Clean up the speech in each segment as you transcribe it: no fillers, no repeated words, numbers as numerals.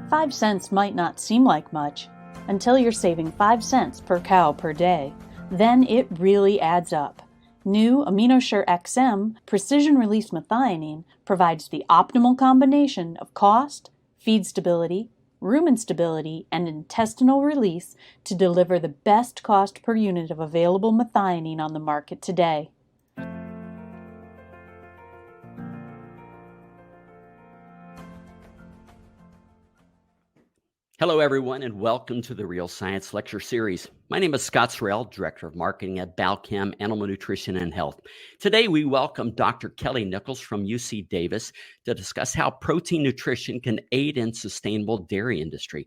5 cents might not seem like much until you're saving 5 cents per cow per day. Then it really adds up. New AminoSure XM precision-release methionine provides the optimal combination of cost, feed stability, rumen stability, and intestinal release to deliver the best cost per unit of available methionine on the market today. Hello, everyone, and welcome to the Real Science Lecture Series. My name is Scott Sorrell, Director of Marketing at Balchem Animal Nutrition and Health. Today, we welcome Dr. Kelly Nichols from UC Davis to discuss how protein nutrition can aid in sustainable dairy industry.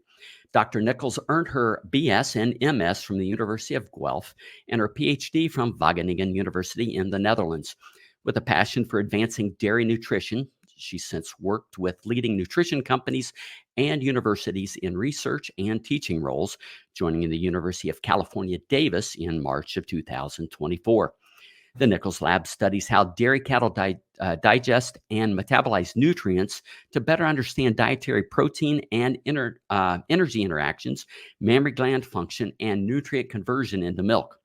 Dr. Nichols earned her BS and MS from the University of Guelph and her PhD from Wageningen University in the Netherlands. With a passion for advancing dairy nutrition, she's since worked with leading nutrition companies and universities in research and teaching roles, joining the University of California, Davis in March of 2024. The Nichols Lab studies how dairy cattle digest and metabolize nutrients to better understand dietary protein and energy interactions, mammary gland function, and nutrient conversion into milk.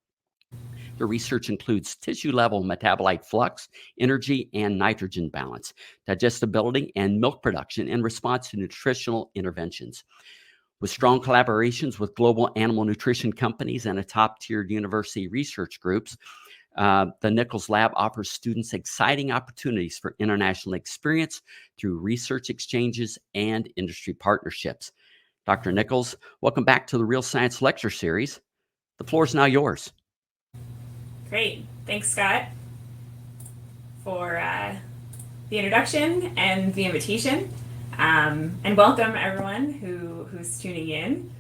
The research includes tissue-level metabolite flux, energy, and nitrogen balance, digestibility, and milk production in response to nutritional interventions. With strong collaborations with global animal nutrition companies and a top-tiered university research groups, the Nichols Lab offers students exciting opportunities for international experience through research exchanges and industry partnerships. Dr. Nichols, welcome back to the Real Science Lecture Series. The floor is now yours. Great. Thanks, Scott, for the introduction and the invitation. And welcome, everyone who's tuning in.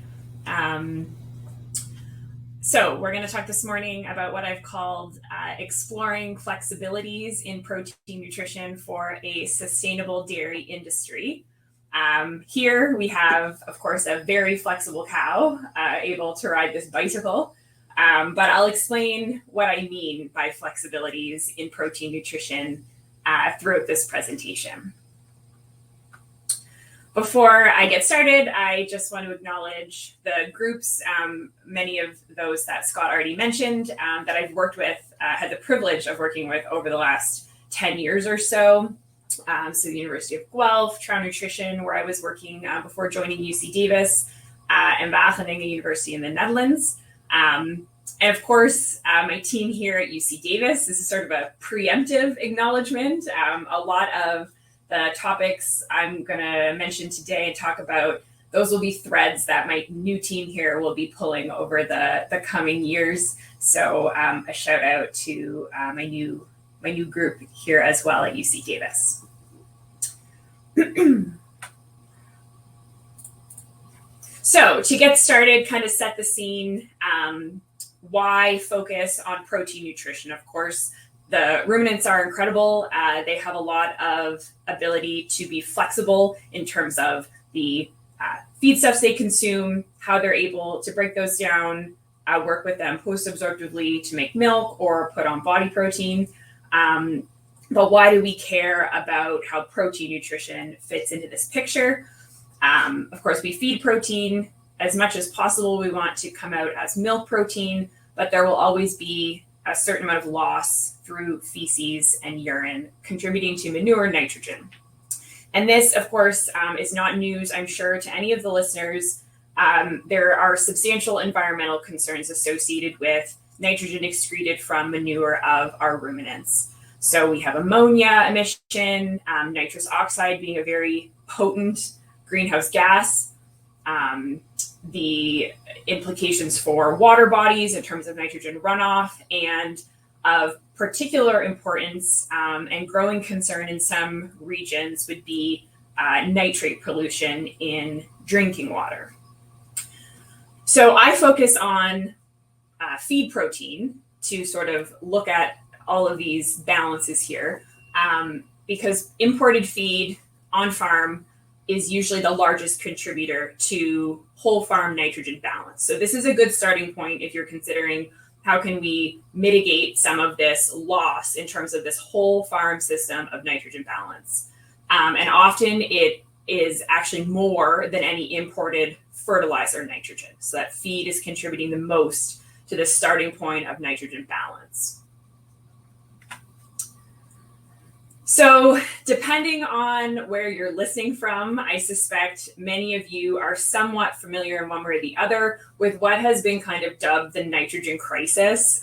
So we're going to talk this morning about what I've called exploring flexibilities in protein nutrition for a sustainable dairy industry. Here we have, of course, a very flexible cow able to ride this bicycle. But I'll explain what I mean by flexibilities in protein nutrition throughout this presentation. Before I get started, I just want to acknowledge the groups, many of those that Scott already mentioned, that I've worked with, had the privilege of working with over the last 10 years or so. So the University of Guelph, Trouw Nutrition, where I was working before joining UC Davis, and Wageningen University in the Netherlands. And of course, my team here at UC Davis. This is sort of a preemptive acknowledgement. A lot of the topics I'm going to mention today and talk about, those will be threads that my new team here will be pulling over the coming years. So a shout out to my new group here as well at UC Davis. So to get started, kind of set the scene, why focus on protein nutrition? Of course, the ruminants are incredible. They have a lot of ability to be flexible in terms of the feedstuffs they consume, how they're able to break those down, work with them post-absorptively to make milk or put on body protein. But why do we care about how protein nutrition fits into this picture? Of course, we feed protein as much as possible. We want to come out as milk protein, but there will always be a certain amount of loss through feces and urine, contributing to manure and nitrogen. And this, of course, is not news, I'm sure, to any of the listeners. There are substantial environmental concerns associated with nitrogen excreted from manure of our ruminants. So we have ammonia emission, nitrous oxide being a very potent greenhouse gas, the implications for water bodies in terms of nitrogen runoff, and of particular importance and growing concern in some regions would be nitrate pollution in drinking water. So I focus on feed protein to sort of look at all of these balances here, because imported feed on farm is usually the largest contributor to whole farm nitrogen balance. So this is a good starting point if you're considering how can we mitigate some of this loss in terms of this whole farm system of nitrogen balance. And often it is actually more than any imported fertilizer nitrogen. So that feed is contributing the most to the starting point of nitrogen balance. So depending on where you're listening from, I suspect many of you are somewhat familiar in one way or the other with what has been kind of dubbed the nitrogen crisis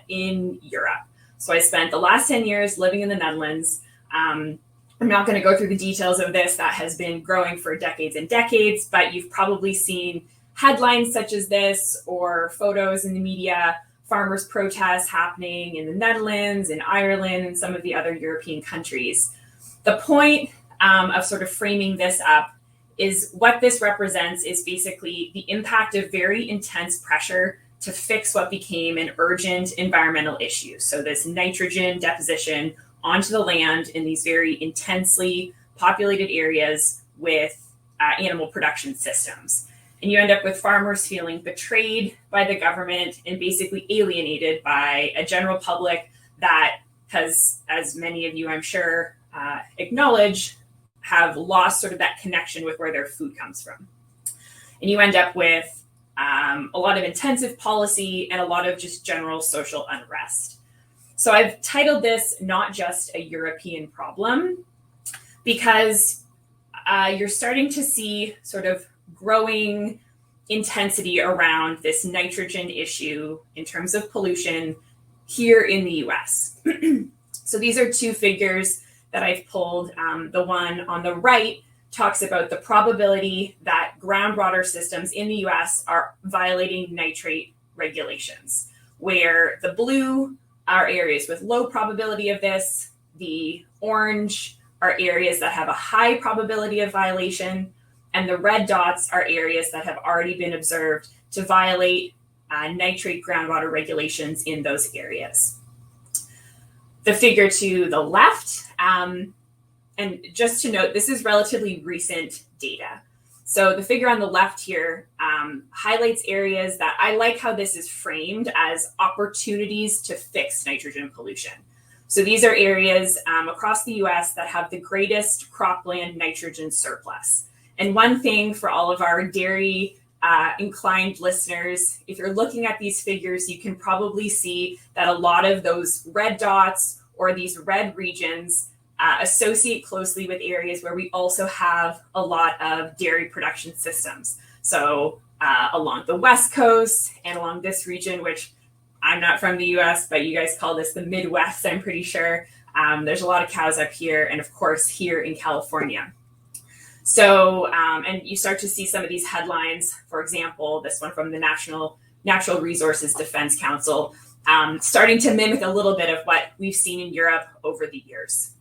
in Europe. So I spent the last 10 years living in the Netherlands. I'm not going to go through the details of this. That has been growing for decades and decades, but you've probably seen headlines such as this or photos in the media, farmers' protests happening in the Netherlands, in Ireland, and some of the other European countries. The point of sort of framing this up is what this represents is basically the impact of very intense pressure to fix what became an urgent environmental issue. So this nitrogen deposition onto the land in these very intensely populated areas with animal production systems. And you end up with farmers feeling betrayed by the government and basically alienated by a general public that has, as many of you I'm sure acknowledge, have lost sort of that connection with where their food comes from. And you end up with a lot of intensive policy and a lot of just general social unrest. So I've titled this Not Just a European Problem, because you're starting to see sort of growing intensity around this nitrogen issue in terms of pollution here in the US. So these are two figures that I've pulled. The one on the right talks about the probability that groundwater systems in the US are violating nitrate regulations, where the blue are areas with low probability of this, the orange are areas that have a high probability of violation, and the red dots are areas that have already been observed to violate nitrate groundwater regulations in those areas. The figure to the left, and just to note, this is relatively recent data. So the figure on the left here highlights areas that I like how this is framed as opportunities to fix nitrogen pollution. So these are areas across the US that have the greatest cropland nitrogen surplus. And one thing for all of our dairy inclined listeners, if you're looking at these figures, you can probably see that a lot of those red dots or these red regions associate closely with areas where we also have a lot of dairy production systems. So along the West Coast and along this region, which I'm not from the US, but you guys call this the Midwest, I'm pretty sure. There's a lot of cows up here, and of course here in California. So, and you start to see some of these headlines, for example, this one from the Natural Resources Defense Council, starting to mimic a little bit of what we've seen in Europe over the years.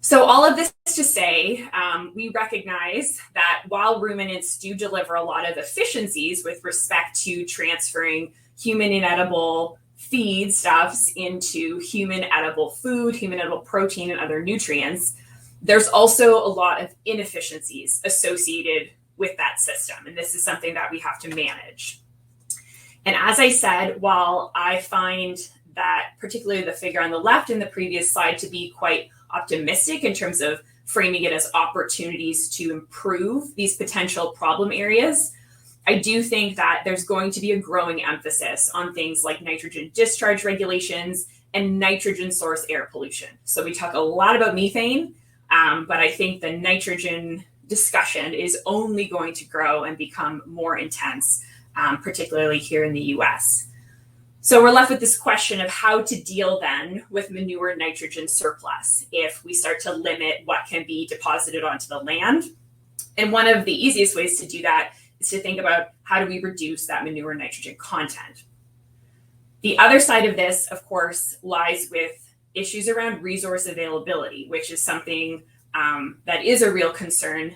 So all of this to say, we recognize that while ruminants do deliver a lot of efficiencies with respect to transferring human inedible feedstuffs into human edible food, human edible protein, and other nutrients, there's also a lot of inefficiencies associated with that system. And this is something that we have to manage. And as I said, while I find that particularly the figure on the left in the previous slide to be quite optimistic in terms of framing it as opportunities to improve these potential problem areas, I do think that there's going to be a growing emphasis on things like nitrogen discharge regulations and nitrogen source air pollution. So we talk a lot about methane, but I think the nitrogen discussion is only going to grow and become more intense, particularly here in the US. So we're left with this question of how to deal then with manure nitrogen surplus if we start to limit what can be deposited onto the land. And one of the easiest ways to do that is to think about how do we reduce that manure nitrogen content. The other side of this, of course, lies with issues around resource availability, which is something that is a real concern,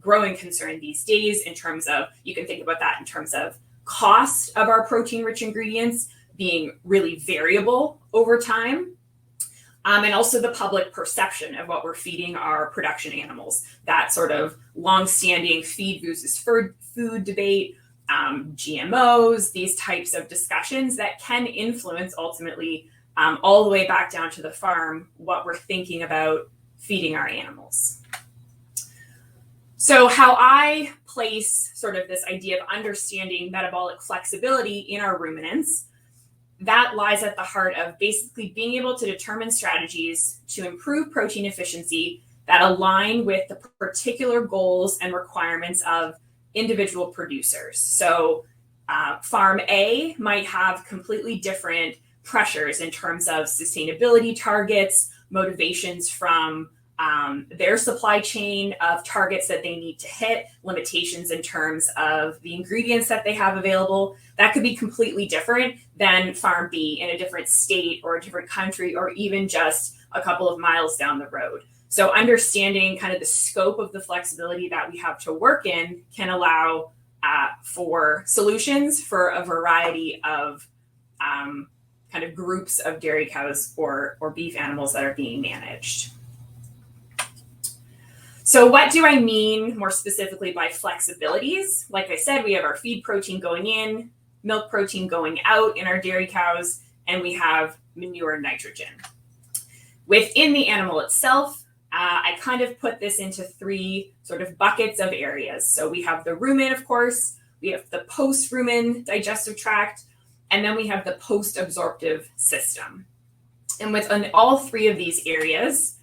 growing concern these days in terms of, you can think about that in terms of cost of our protein-rich ingredients being really variable over time, and also the public perception of what we're feeding our production animals. That sort of long-standing feed versus food debate, GMOs, these types of discussions that can influence ultimately all the way back down to the farm what we're thinking about feeding our animals. So how I place sort of this idea of understanding metabolic flexibility in our ruminants, that lies at the heart of basically being able to determine strategies to improve protein efficiency that align with the particular goals and requirements of individual producers. So farm A might have completely different pressures in terms of sustainability targets, motivations from their supply chain of targets that they need to hit, limitations in terms of the ingredients that they have available. That could be completely different than farm B in a different state or a different country, or even just a couple of miles down the road. So understanding kind of the scope of the flexibility that we have to work in can allow for solutions for a variety of kind of groups of dairy cows or beef animals that are being managed. So what do I mean more specifically by flexibilities? Like I said, we have our feed protein going in, milk protein going out in our dairy cows, and we have manure nitrogen. Within the animal itself, I kind of put this into three sort of buckets of areas. So we have the rumen, of course, we have the post-rumen digestive tract, and then we have the post-absorptive system. And within all three of these areas,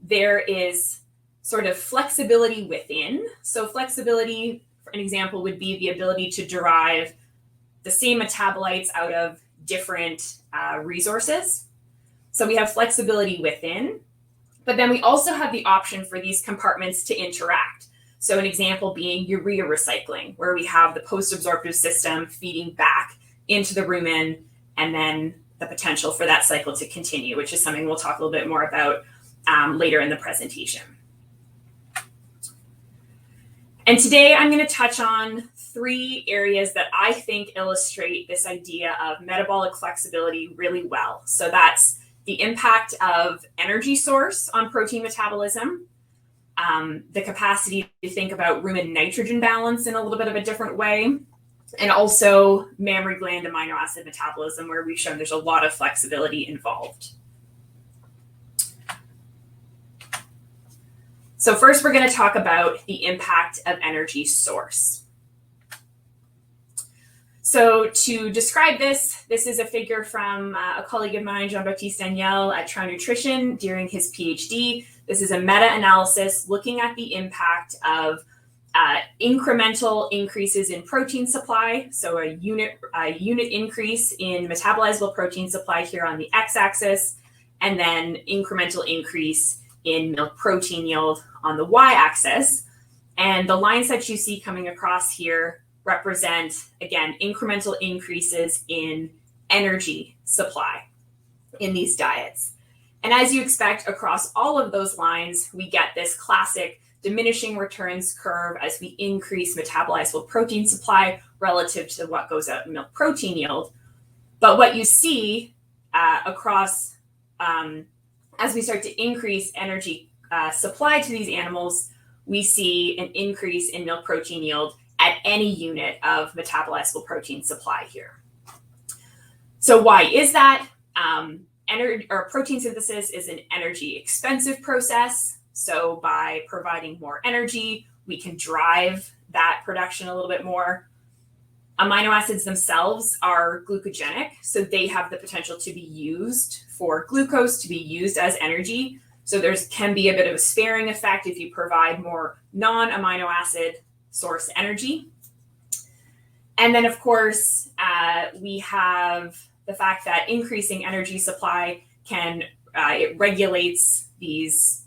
there is sort of flexibility within. So flexibility, for an example, would be the ability to derive the same metabolites out of different resources. So we have flexibility within, but then we also have the option for these compartments to interact. So an example being urea recycling, where we have the post-absorptive system feeding back into the rumen, and then the potential for that cycle to continue, which is something we'll talk a little bit more about later in the presentation. And today I'm going to touch on three areas that I think illustrate this idea of metabolic flexibility really well. So that's the impact of energy source on protein metabolism, the capacity to think about rumen nitrogen balance in a little bit of a different way, and also mammary gland amino acid metabolism, where we've shown there's a lot of flexibility involved. So first, we're going to talk about the impact of energy source. So to describe this is a figure from a colleague of mine, Jean-Baptiste Daniel at Trouw Nutrition during his PhD. This is a meta-analysis looking at the impact of incremental increases in protein supply. So a unit increase in metabolizable protein supply here on the x-axis, and then incremental increase in milk protein yield on the y-axis. And the lines that you see coming across here represent, again, incremental increases in energy supply in these diets. And as you expect across all of those lines, we get this classic diminishing returns curve as we increase metabolizable protein supply relative to what goes out in milk protein yield. But what you see across, as we start to increase energy supply to these animals, we see an increase in milk protein yield at any unit of metabolizable protein supply here. So why is that? Protein synthesis is an energy expensive process. So by providing more energy, we can drive that production a little bit more. Amino acids themselves are glucogenic, so they have the potential to be used for glucose, to be used as energy. So there can be a bit of a sparing effect if you provide more non-amino acid source energy. And then, of course, we have the fact that increasing energy supply it regulates these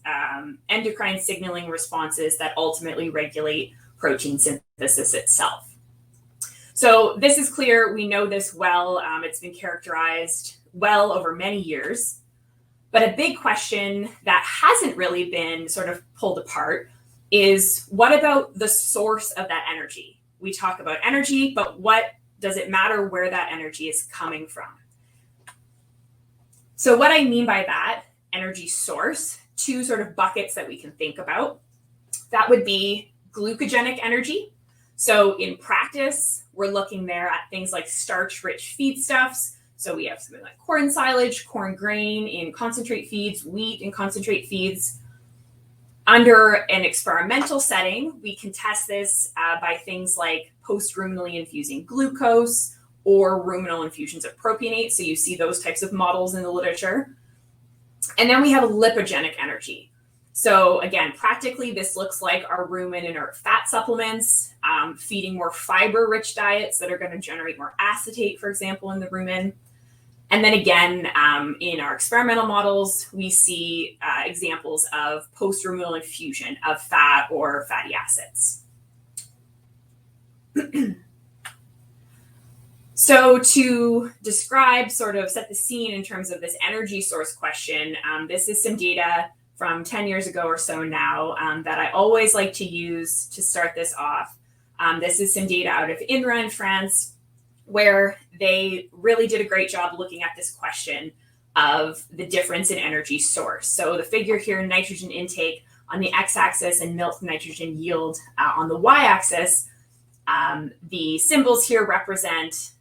endocrine signaling responses that ultimately regulate protein synthesis itself. So this is clear. We know this well. It's been characterized well over many years. But a big question that hasn't really been sort of pulled apart is, what about the source of that energy? We talk about energy, but what does it matter where that energy is coming from? So what I mean by that, energy source, two sort of buckets that we can think about. That would be glucogenic energy. So in practice, we're looking there at things like starch-rich feedstuffs. So we have something like corn silage, corn grain in concentrate feeds, wheat in concentrate feeds. Under an experimental setting, we can test this by things like post-ruminally infusing glucose or ruminal infusions of propionate. So you see those types of models in the literature. And then we have lipogenic energy. So again, practically, this looks like our rumen inert fat supplements, feeding more fiber-rich diets that are going to generate more acetate, for example, in the rumen. And then again, in our experimental models, we see examples of post-ruminal infusion of fat or fatty acids. So to describe, sort of set the scene in terms of this energy source question, this is some data from 10 years ago or so now that I always like to use to start this off. This is some data out of INRA in France, where they really did a great job looking at this question of the difference in energy source. So the figure here, nitrogen intake on the x-axis and milk nitrogen yield on the y-axis, the symbols here represent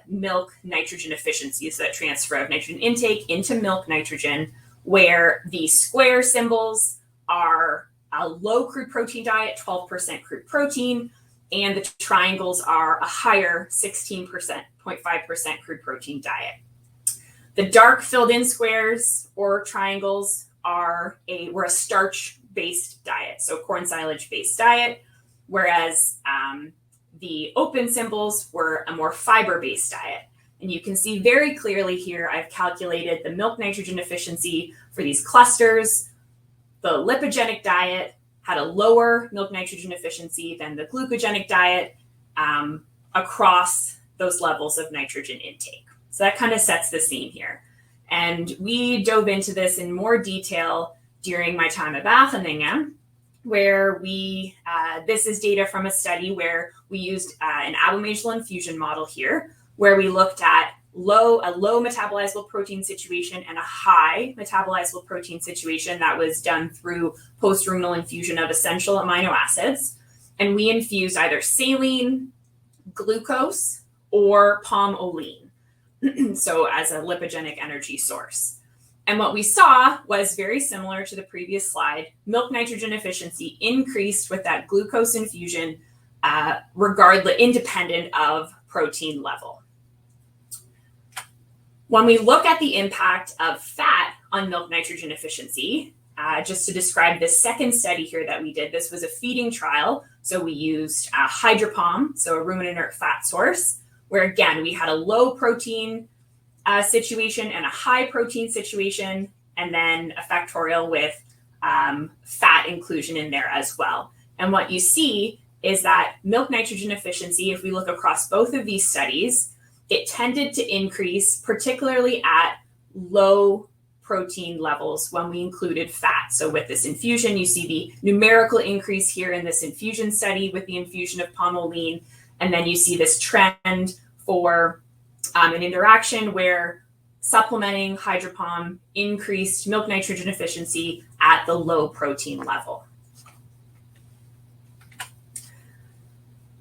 milk nitrogen efficiency, so that transfer of nitrogen intake into milk nitrogen, where the square symbols are a low crude protein diet, 12% crude protein, and the triangles are a higher 16.5% crude protein diet. The dark filled in squares or triangles were a starch-based diet, so corn silage-based diet, whereas the open symbols were a more fiber-based diet. And you can see very clearly here, I've calculated the milk nitrogen efficiency for these clusters. The lipogenic diet had a lower milk nitrogen efficiency than the glucogenic diet across those levels of nitrogen intake. So that kind of sets the scene here. And we dove into this in more detail during my time at Wageningen, where this is data from a study where we used an abomasal infusion model here, where we looked at a low metabolizable protein situation and a high metabolizable protein situation that was done through post-ruminal infusion of essential amino acids. And we infused either saline, glucose, or palm olein, so as a lipogenic energy source. And what we saw was very similar to the previous slide. Milk nitrogen efficiency increased with that glucose infusion, independent of protein level. When we look at the impact of fat on milk nitrogen efficiency, just to describe this second study here that we did, this was a feeding trial. So we used hydropalm, so a rumen inert fat source, where again, we had a low protein situation and a high protein situation, and then a factorial with fat inclusion in there as well. And what you see is that milk nitrogen efficiency, if we look across both of these studies, it tended to increase, particularly at low protein levels when we included fat. So with this infusion, you see the numerical increase here in this infusion study with the infusion of palm olein, and then you see this trend for an interaction where supplementing hydropalm increased milk nitrogen efficiency at the low protein level.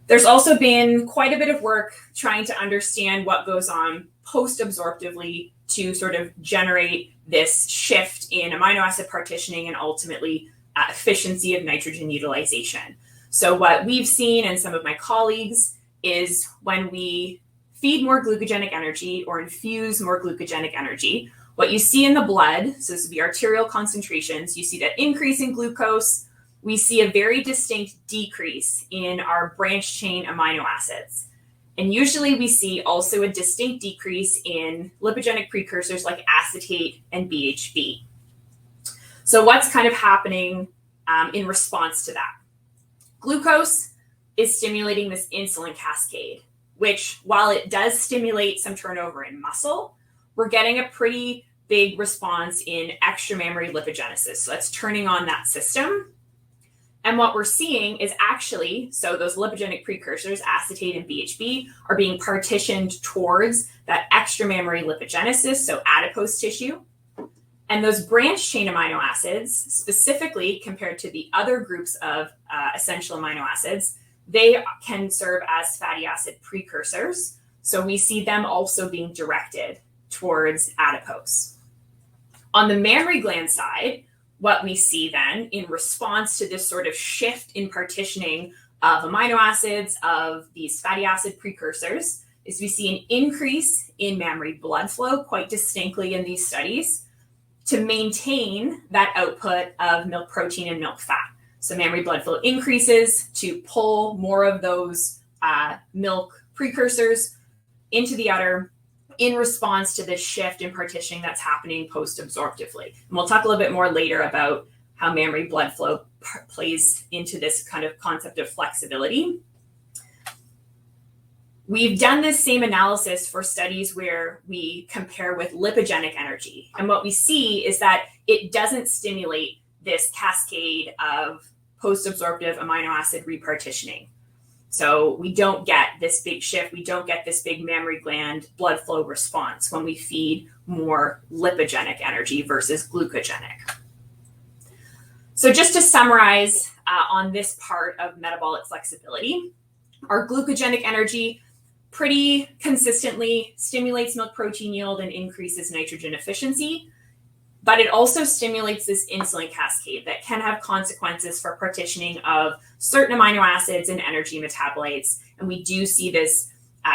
There's also been quite a bit of work trying to understand what goes on post-absorptively to sort of generate this shift in amino acid partitioning and ultimately efficiency of nitrogen utilization. So what we've seen, and some of my colleagues, is when we feed more glucogenic energy or infuse more glucogenic energy, what you see in the blood, so this would be arterial concentrations, you see that increase in glucose. We see a very distinct decrease in our branched chain amino acids. And usually we see also a distinct decrease in lipogenic precursors like acetate and BHB. So what's kind of happening in response to that? Glucose is stimulating this insulin cascade, which, while it does stimulate some turnover in muscle, we're getting a pretty big response in extramammary lipogenesis. So that's turning on that system. And what we're seeing is actually, so those lipogenic precursors, acetate and BHB, are being partitioned towards that extramammary lipogenesis, so adipose tissue. And those branched chain amino acids, specifically compared to the other groups of essential amino acids, they can serve as fatty acid precursors. So we see them also being directed towards adipose. On the mammary gland side, what we see then in response to this sort of shift in partitioning of amino acids, of these fatty acid precursors, is we see an increase in mammary blood flow quite distinctly in these studies to maintain that output of milk protein and milk fat. So mammary blood flow increases to pull more of those milk precursors into the udder in response to this shift in partitioning that's happening post-absorptively. And we'll talk a little bit more later about how mammary blood flow plays into this kind of concept of flexibility. We've done this same analysis for studies where we compare with lipogenic energy. And what we see is that it doesn't stimulate this cascade of post-absorptive amino acid repartitioning. So we don't get this big shift. We don't get this big mammary gland blood flow response when we feed more lipogenic energy versus glucogenic. So just to summarize on this part of metabolic flexibility, our glucogenic energy pretty consistently stimulates milk protein yield and increases nitrogen efficiency, but it also stimulates this insulin cascade that can have consequences for partitioning of certain amino acids and energy metabolites. And we do see this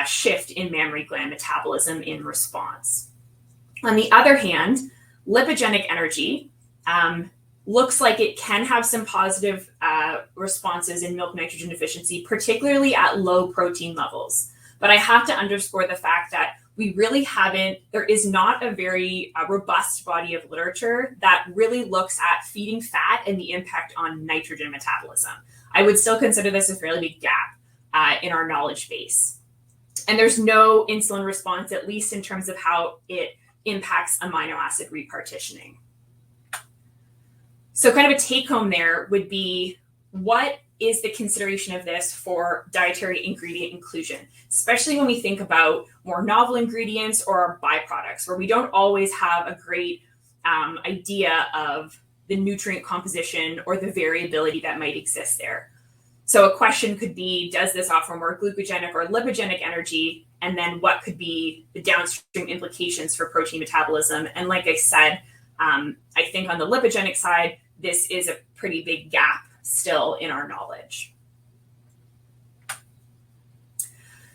shift in mammary gland metabolism in response. On the other hand, lipogenic energy looks like it can have some positive responses in milk nitrogen efficiency, particularly at low protein levels. But I have to underscore the fact that we really haven't, there is not a very robust body of literature that really looks at feeding fat and the impact on nitrogen metabolism. I would still consider this a fairly big gap in our knowledge base. And there's no insulin response, at least in terms of how it impacts amino acid repartitioning. So kind of a take home there would be, what is the consideration of this for dietary ingredient inclusion, especially when we think about more novel ingredients or byproducts, where we don't always have a great idea of the nutrient composition or the variability that might exist there. So a question could be, does this offer more glucogenic or lipogenic energy? And then what could be the downstream implications for protein metabolism? And like I said, I think on the lipogenic side, this is a pretty big gap still in our knowledge.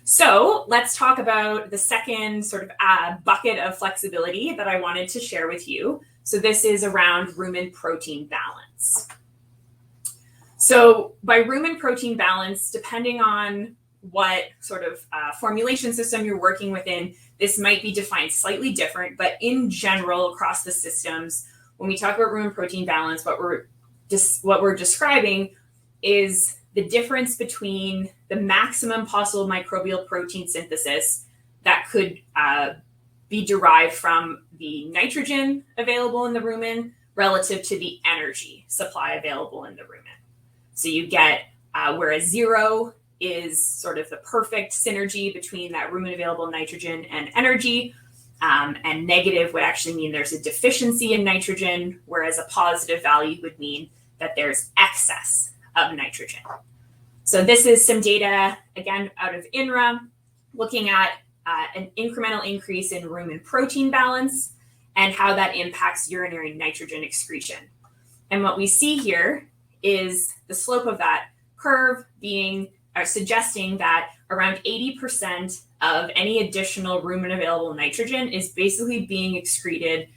So let's talk about the second sort of bucket of flexibility that I wanted to share with you. So this is around rumen protein balance. So by rumen protein balance, depending on what sort of formulation system you're working within, this might be defined slightly different, but in general, across the systems, when we talk about rumen protein balance, what we're describing is the difference between the maximum possible microbial protein synthesis that could be derived from the nitrogen available in the rumen relative to the energy supply available in the rumen. So you get, whereas 0 is sort of the perfect synergy between that rumen available nitrogen and energy, and negative would actually mean there's a deficiency in nitrogen, whereas a positive value would mean that there's excess of nitrogen. So this is some data, again, out of INRA, looking at an incremental increase in rumen protein balance and how that impacts urinary nitrogen excretion. And what we see here is the slope of that curve being, suggesting that around 80% of any additional rumen available nitrogen is basically being excreted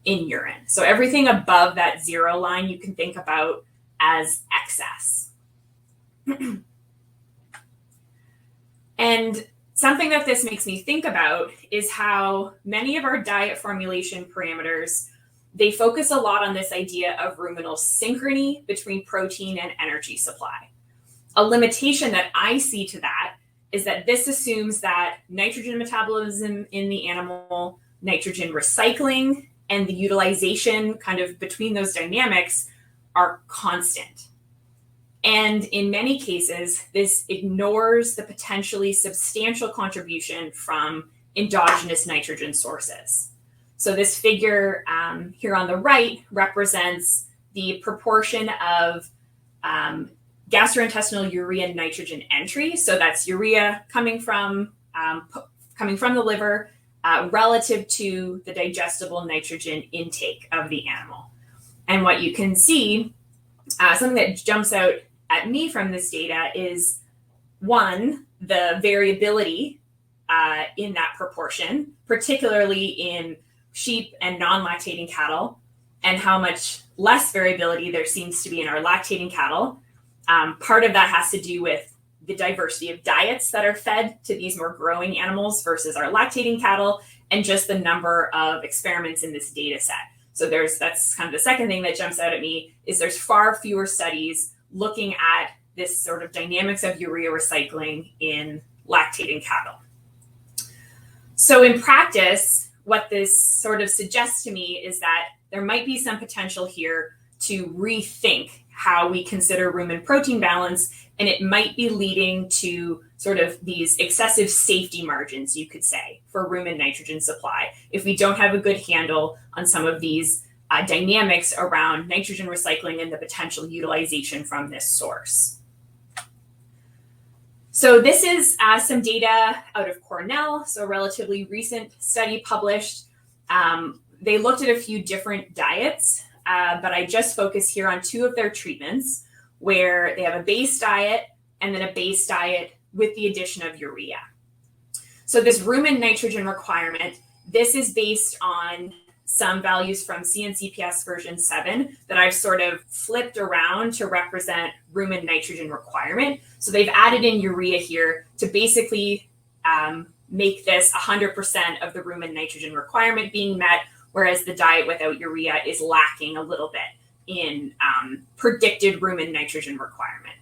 in urine. So everything above that 0 line you can think about as excess. And something that this makes me think about is how many of our diet formulation parameters, they focus a lot on this idea of ruminal synchrony between protein and energy supply. A limitation that I see to that is that this assumes that nitrogen metabolism in the animal, nitrogen recycling, and the utilization kind of between those dynamics are constant. And in many cases, this ignores the potentially substantial contribution from endogenous nitrogen sources. So this figure here on the right represents the proportion of gastrointestinal urea nitrogen entry. So that's urea coming from the liver relative to the digestible nitrogen intake of the animal. And what you can see, something that jumps out at me from this data is, one, the variability in that proportion, particularly in sheep and non-lactating cattle, and how much less variability there seems to be in our lactating cattle. Part of that has to do with the diversity of diets that are fed to these more growing animals versus our lactating cattle, and just the number of experiments in this data set. So that's kind of the second thing that jumps out at me, is there's far fewer studies looking at this sort of dynamics of urea recycling in lactating cattle. So in practice, what this sort of suggests to me is that there might be some potential here to rethink how we consider rumen protein balance, and it might be leading to sort of these excessive safety margins, you could say, for rumen nitrogen supply, if we don't have a good handle on some of these dynamics around nitrogen recycling and the potential utilization from this source. So this is some data out of Cornell, so a relatively recent study published. They looked at a few different diets, but I just focus here on two of their treatments, where they have a base diet and then a base diet with the addition of urea. So this rumen nitrogen requirement, this is based on some values from CNCPS version 7 that I've sort of flipped around to represent rumen nitrogen requirement. So they've added in urea here to basically make this 100% of the rumen nitrogen requirement being met, whereas the diet without urea is lacking a little bit in predicted rumen nitrogen requirement.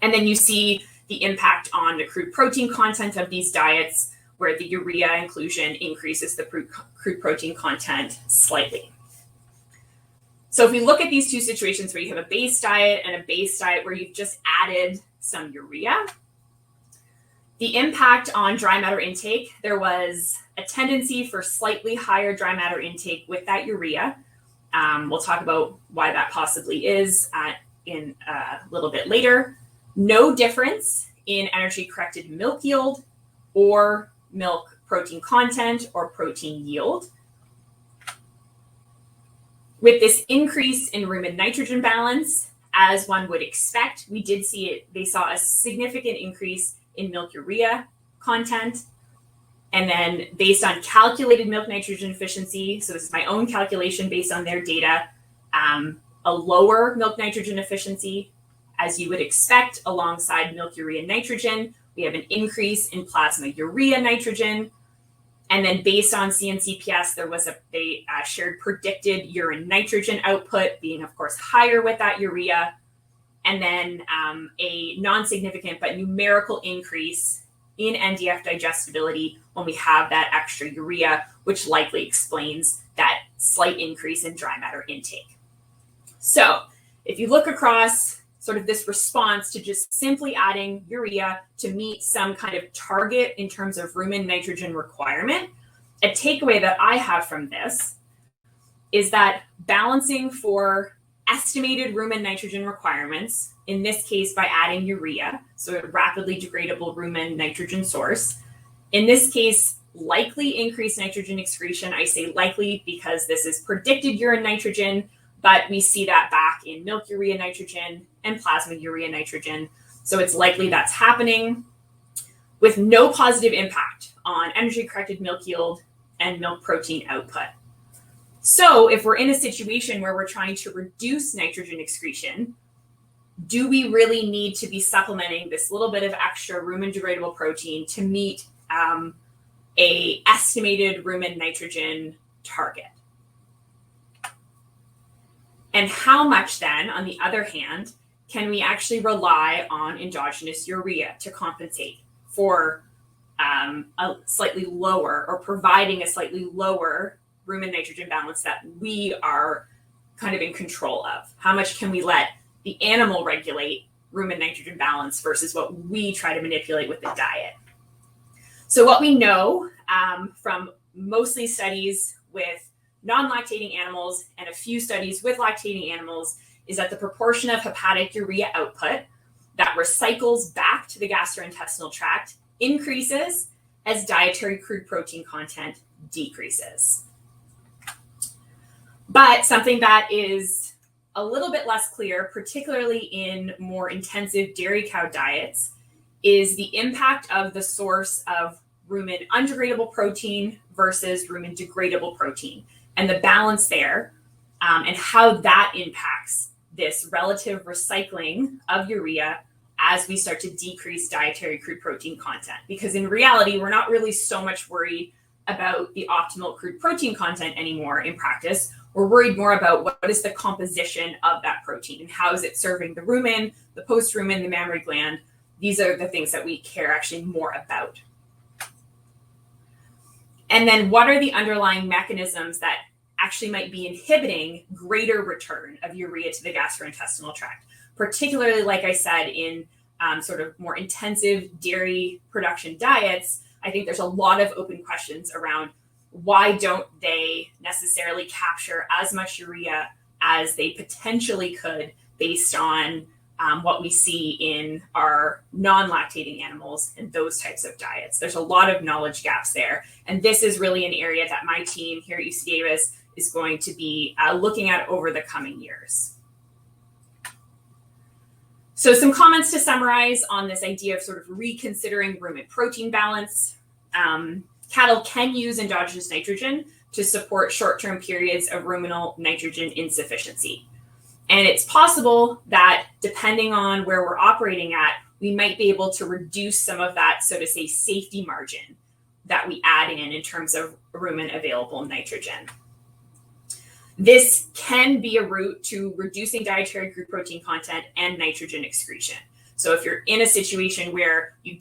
And then you see the impact on the crude protein content of these diets, where the urea inclusion increases the crude protein content slightly. So if we look at these two situations where you have a base diet and a base diet where you've just added some urea, the impact on dry matter intake, there was a tendency for slightly higher dry matter intake with that urea. We'll talk about why that possibly is in a little bit later. No difference in energy-corrected milk yield or milk protein content or protein yield. With this increase in rumen nitrogen balance, as one would expect, we did see it. They saw a significant increase in milk urea content. And then based on calculated milk nitrogen efficiency, so this is my own calculation based on their data, a lower milk nitrogen efficiency, as you would expect, alongside milk urea nitrogen. We have an increase in plasma urea nitrogen. And then based on CNCPS, they shared predicted urine nitrogen output being, of course, higher with that urea. And then a non-significant but numerical increase in NDF digestibility when we have that extra urea, which likely explains that slight increase in dry matter intake. So if you look across sort of this response to just simply adding urea to meet some kind of target in terms of rumen nitrogen requirement, a takeaway that I have from this is that balancing for estimated rumen nitrogen requirements, in this case by adding urea, so a rapidly degradable rumen nitrogen source, in this case, likely increased nitrogen excretion. I say likely because this is predicted urine nitrogen, but we see that back in milk urea nitrogen and plasma urea nitrogen. So it's likely that's happening with no positive impact on energy-corrected milk yield and milk protein output. So if we're in a situation where we're trying to reduce nitrogen excretion, do we really need to be supplementing this little bit of extra rumen degradable protein to meet a estimated rumen nitrogen target? And how much then, on the other hand, can we actually rely on endogenous urea to compensate for a slightly lower, or providing a slightly lower rumen nitrogen balance that we are kind of in control of? How much can we let the animal regulate rumen nitrogen balance versus what we try to manipulate with the diet? So what we know from mostly studies with non-lactating animals and a few studies with lactating animals is that the proportion of hepatic urea output that recycles back to the gastrointestinal tract increases as dietary crude protein content decreases. But something that is a little bit less clear, particularly in more intensive dairy cow diets, is the impact of the source of rumen undegradable protein versus rumen degradable protein, and the balance there, and how that impacts this relative recycling of urea as we start to decrease dietary crude protein content. Because in reality, we're not really so much worried about the optimal crude protein content anymore in practice. We're worried more about what is the composition of that protein and how is it serving the rumen, the post-rumen, the mammary gland. These are the things that we care actually more about. And then what are the underlying mechanisms that actually might be inhibiting greater return of urea to the gastrointestinal tract, particularly, like I said, in sort of more intensive dairy production diets. I think there's a lot of open questions around why don't they necessarily capture as much urea as they potentially could based on what we see in our non-lactating animals and those types of diets. There's a lot of knowledge gaps there. And this is really an area that my team here at UC Davis is going to be looking at over the coming years. So some comments to summarize on this idea of sort of reconsidering rumen protein balance. Cattle can use endogenous nitrogen to support short-term periods of ruminal nitrogen insufficiency. And it's possible that depending on where we're operating at, we might be able to reduce some of that, so to say, safety margin that we add in terms of rumen available nitrogen. This can be a route to reducing dietary crude protein content and nitrogen excretion. So if you're in a situation where you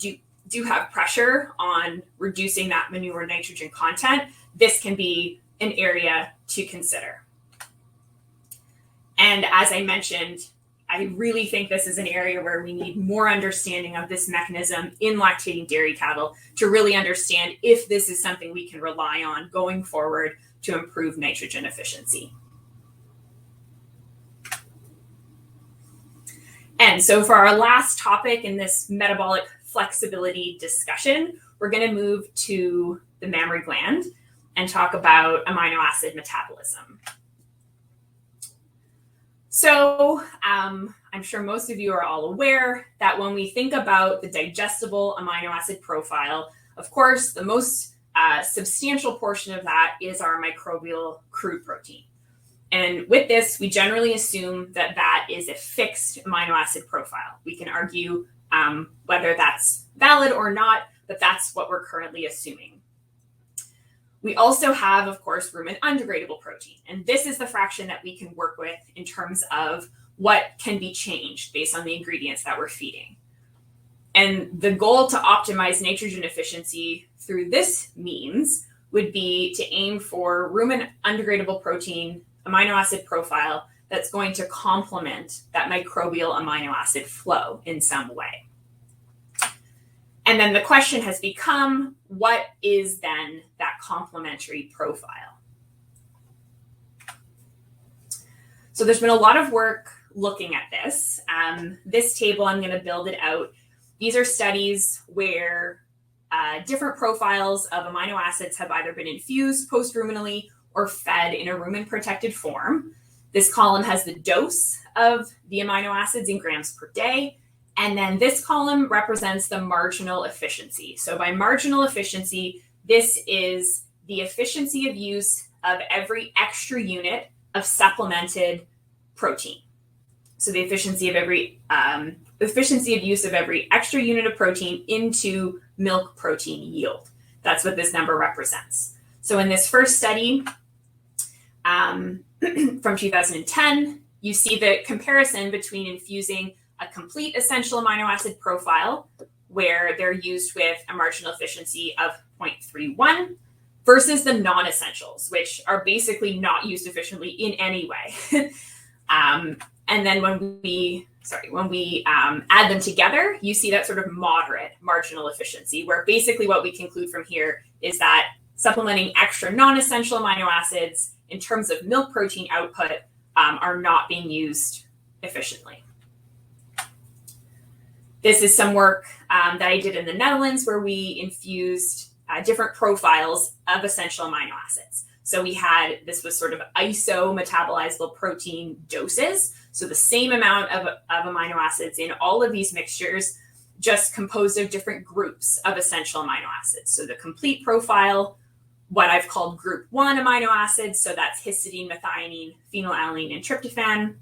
do have pressure on reducing that manure nitrogen content, this can be an area to consider. And as I mentioned, I really think this is an area where we need more understanding of this mechanism in lactating dairy cattle to really understand if this is something we can rely on going forward to improve nitrogen efficiency. And so for our last topic in this metabolic flexibility discussion, we're going to move to the mammary gland and talk about amino acid metabolism. So I'm sure most of you are all aware that when we think about the digestible amino acid profile, of course, the most substantial portion of that is our microbial crude protein. And with this, we generally assume that that is a fixed amino acid profile. We can argue whether that's valid or not, but that's what we're currently assuming. We also have, of course, rumen undegradable protein. And this is the fraction that we can work with in terms of what can be changed based on the ingredients that we're feeding. And the goal to optimize nitrogen efficiency through this means would be to aim for rumen undegradable protein amino acid profile that's going to complement that microbial amino acid flow in some way. And then the question has become, what is then that complementary profile? So there's been a lot of work looking at this. This table, I'm going to build it out. These are studies where different profiles of amino acids have either been infused post-ruminally or fed in a rumen-protected form. This column has the dose of the amino acids in grams per day. And then this column represents the marginal efficiency. So by marginal efficiency, this is the efficiency of use of every extra unit of supplemented protein. So the efficiency of use of every extra unit of protein into milk protein yield. That's what this number represents. So in this first study from 2010, you see the comparison between infusing a complete essential amino acid profile, where they're used with a marginal efficiency of 0.31, versus the non-essentials, which are basically not used efficiently in any way. And then when we add them together, you see that sort of moderate marginal efficiency, where basically what we conclude from here is that supplementing extra non-essential amino acids in terms of milk protein output are not being used efficiently. This is some work that I did in the Netherlands, where we infused different profiles of essential amino acids. So this was sort of iso-metabolizable protein doses. So the same amount of amino acids in all of these mixtures, just composed of different groups of essential amino acids. So the complete profile, what I've called group 1 amino acids, so that's histidine, methionine, phenylalanine, and tryptophan,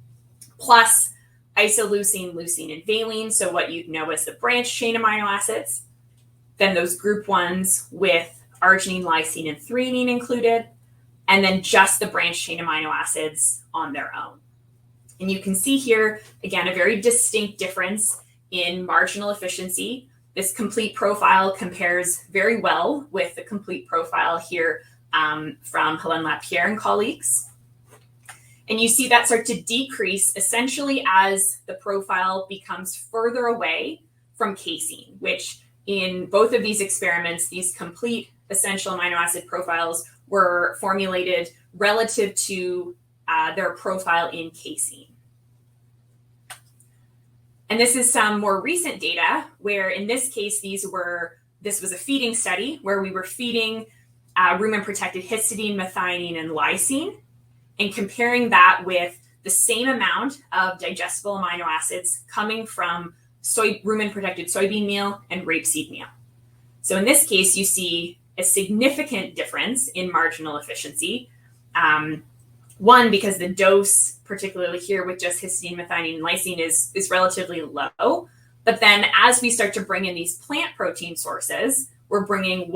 plus isoleucine, leucine, and valine, so what you'd know as the branched chain amino acids. Then those group 1s with arginine, lysine, and threonine included, and then just the branched chain amino acids on their own. And you can see here, again, a very distinct difference in marginal efficiency. This complete profile compares very well with the complete profile here from Helene Lapierre and colleagues. And you see that start to decrease essentially as the profile becomes further away from casein, which in both of these experiments, these complete essential amino acid profiles were formulated relative to their profile in casein. And this is some more recent data where in this case, this was a feeding study where we were feeding rumen-protected histidine, methionine, and lysine, and comparing that with the same amount of digestible amino acids coming from rumen-protected soybean meal and rapeseed meal. So in this case, you see a significant difference in marginal efficiency. One, because the dose, particularly here with just histidine, methionine, and lysine, is relatively low. But then as we start to bring in these plant protein sources, we're bringing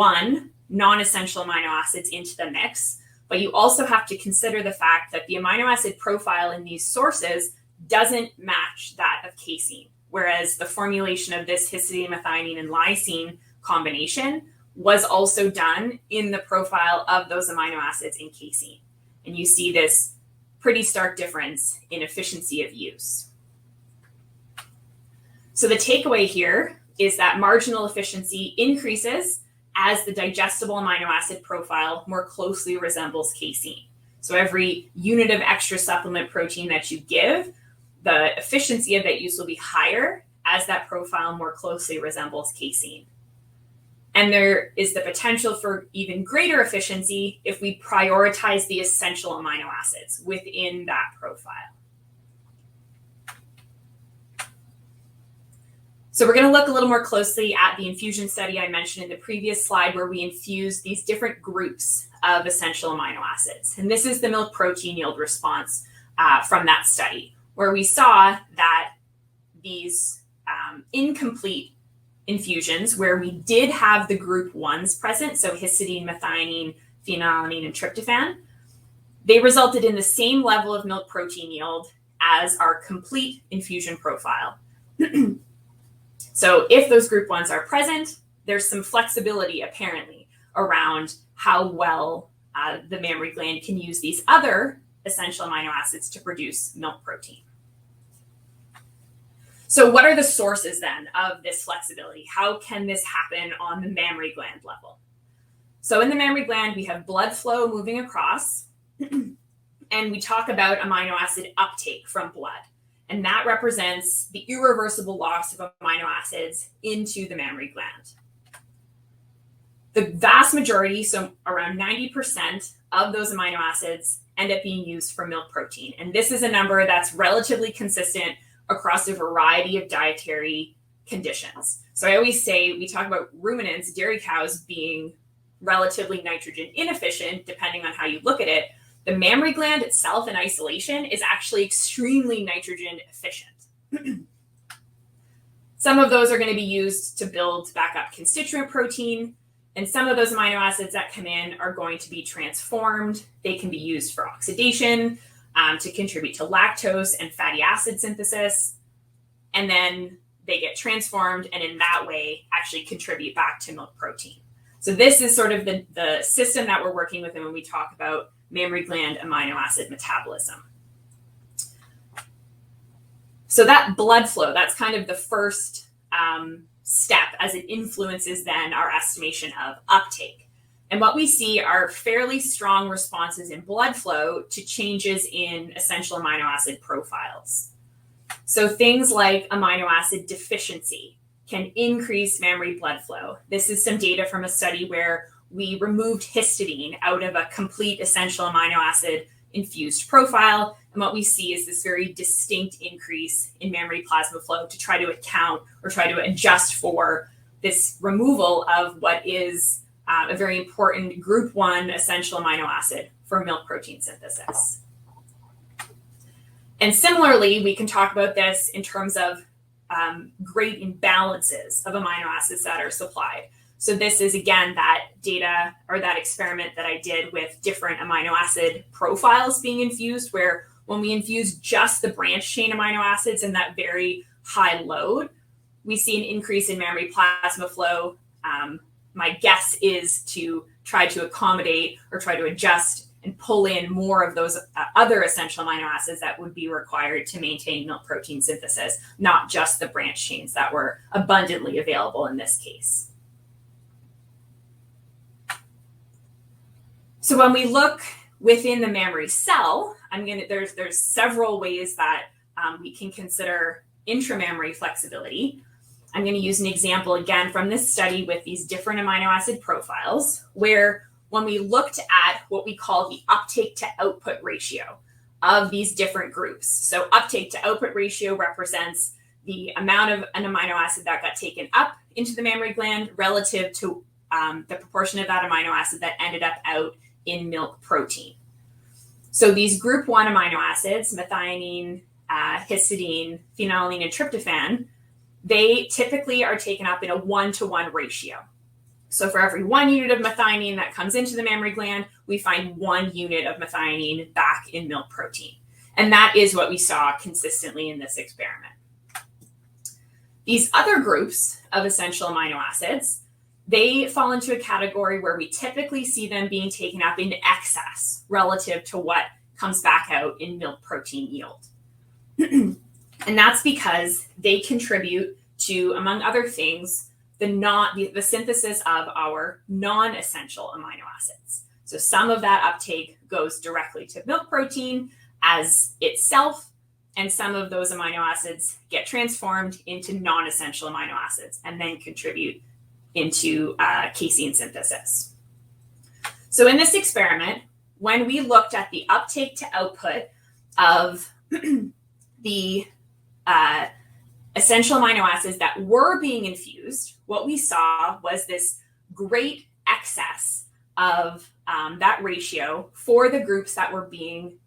non-essential amino acids into the mix. But you also have to consider the fact that the amino acid profile in these sources doesn't match that of casein, whereas the formulation of this histidine, methionine, and lysine combination was also done in the profile of those amino acids in casein. And you see this pretty stark difference in efficiency of use. So the takeaway here is that marginal efficiency increases as the digestible amino acid profile more closely resembles casein. So every unit of extra supplement protein that you give, the efficiency of that use will be higher as that profile more closely resembles casein. And there is the potential for even greater efficiency if we prioritize the essential amino acids within that profile. So we're going to look a little more closely at the infusion study I mentioned in the previous slide, where we infuse these different groups of essential amino acids. And this is the milk protein yield response from that study, where we saw that these incomplete infusions, where we did have the group 1s present, so histidine, methionine, phenylalanine, and tryptophan, they resulted in the same level of milk protein yield as our complete infusion profile. So if those group 1s are present, there's some flexibility apparently around how well the mammary gland can use these other essential amino acids to produce milk protein. So what are the sources then of this flexibility? How can this happen on the mammary gland level? So in the mammary gland, we have blood flow moving across, and we talk about amino acid uptake from blood. And that represents the irreversible loss of amino acids into the mammary gland. The vast majority, so around 90% of those amino acids, end up being used for milk protein. And this is a number that's relatively consistent across a variety of dietary conditions. So I always say, we talk about ruminants, dairy cows, being relatively nitrogen inefficient, depending on how you look at it. The mammary gland itself in isolation is actually extremely nitrogen efficient. Some of those are going to be used to build back up constituent protein, and some of those amino acids that come in are going to be transformed. They can be used for oxidation, to contribute to lactose and fatty acid synthesis, and then they get transformed and in that way actually contribute back to milk protein. So this is sort of the system that we're working with when we talk about mammary gland amino acid metabolism. So that blood flow, that's kind of the first step as it influences then our estimation of uptake. And what we see are fairly strong responses in blood flow to changes in essential amino acid profiles. So things like amino acid deficiency can increase mammary blood flow. This is some data from a study where we removed histidine out of a complete essential amino acid infused profile. And what we see is this very distinct increase in mammary plasma flow to try to account or try to adjust for this removal of what is a very important group 1 essential amino acid for milk protein synthesis. And similarly, we can talk about this in terms of great imbalances of amino acids that are supplied. So this is, again, that data or that experiment that I did with different amino acid profiles being infused, where when we infuse just the branch chain amino acids in that very high load, we see an increase in mammary plasma flow. My guess is to try to accommodate or try to adjust and pull in more of those other essential amino acids that would be required to maintain milk protein synthesis, not just the branch chains that were abundantly available in this case. So when we look within the mammary cell, there's several ways that we can consider intramammary flexibility. I'm going to use an example again from this study with these different amino acid profiles, where when we looked at what we call the uptake to output ratio of these different groups. So uptake to output ratio represents the amount of an amino acid that got taken up into the mammary gland relative to the proportion of that amino acid that ended up out in milk protein. So these group 1 amino acids, methionine, histidine, phenylalanine, and tryptophan, they typically are taken up in a 1-to-1 ratio. So for every 1 unit of methionine that comes into the mammary gland, we find 1 unit of methionine back in milk protein. And that is what we saw consistently in this experiment. These other groups of essential amino acids, they fall into a category where we typically see them being taken up in excess relative to what comes back out in milk protein yield. And that's because they contribute to, among other things, the synthesis of our non-essential amino acids. So some of that uptake goes directly to milk protein as itself, and some of those amino acids get transformed into non-essential amino acids and then contribute into casein synthesis. So in this experiment, when we looked at the uptake to output of the essential amino acids that were being infused, what we saw was this great excess of that ratio for the groups that were being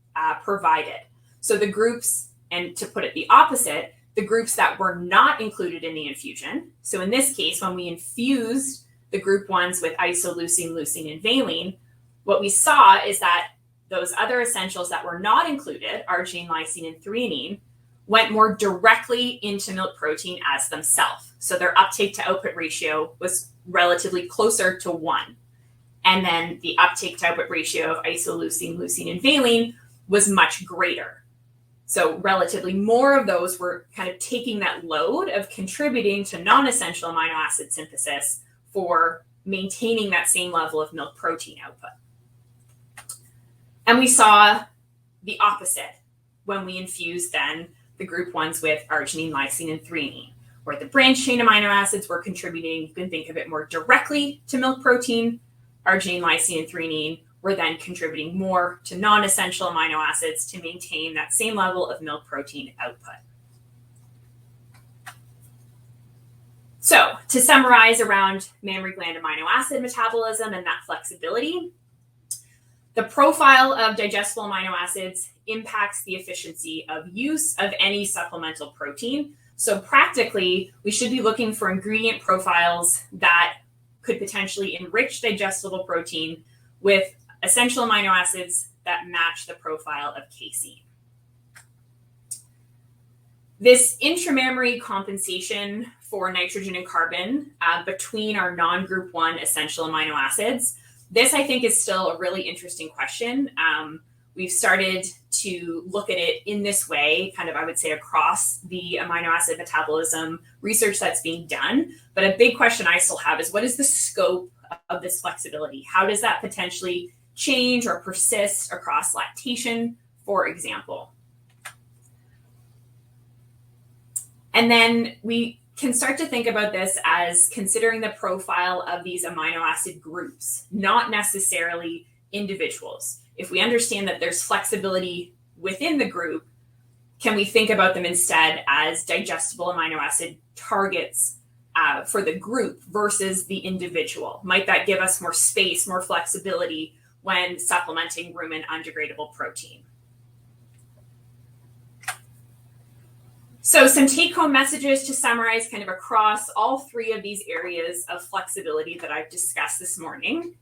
provided. So the groups, and to put it the opposite, the groups that were not included in the infusion. So in this case, when we infused the group 1s with isoleucine, leucine, and valine, what we saw is that those other essentials that were not included, arginine, lysine, and threonine, went more directly into milk protein as themselves. So their uptake to output ratio was relatively closer to 1. And then the uptake to output ratio of isoleucine, leucine, and valine was much greater. So relatively more of those were kind of taking that load of contributing to non-essential amino acid synthesis for maintaining that same level of milk protein output. And we saw the opposite when we infused then the group 1s with arginine, lysine, and threonine, where the branch chain amino acids were contributing, you can think of it more directly to milk protein. Arginine, lysine, and threonine were then contributing more to non-essential amino acids to maintain that same level of milk protein output. So to summarize around mammary gland amino acid metabolism and that flexibility, the profile of digestible amino acids impacts the efficiency of use of any supplemental protein. So practically, we should be looking for ingredient profiles that could potentially enrich digestible protein with essential amino acids that match the profile of casein. This intramammary compensation for nitrogen and carbon between our non-group 1 essential amino acids, this I think is still a really interesting question. We've started to look at it in this way, kind of, I would say, across the amino acid metabolism research that's being done. But a big question I still have is, what is the scope of this flexibility? How does that potentially change or persist across lactation, for example? And then we can start to think about this as considering the profile of these amino acid groups, not necessarily individuals. If we understand that there's flexibility within the group, can we think about them instead as digestible amino acid targets for the group versus the individual? Might that give us more space, more flexibility when supplementing rumen undegradable protein? So some take-home messages to summarize kind of across all three of these areas of flexibility that I've discussed this morning.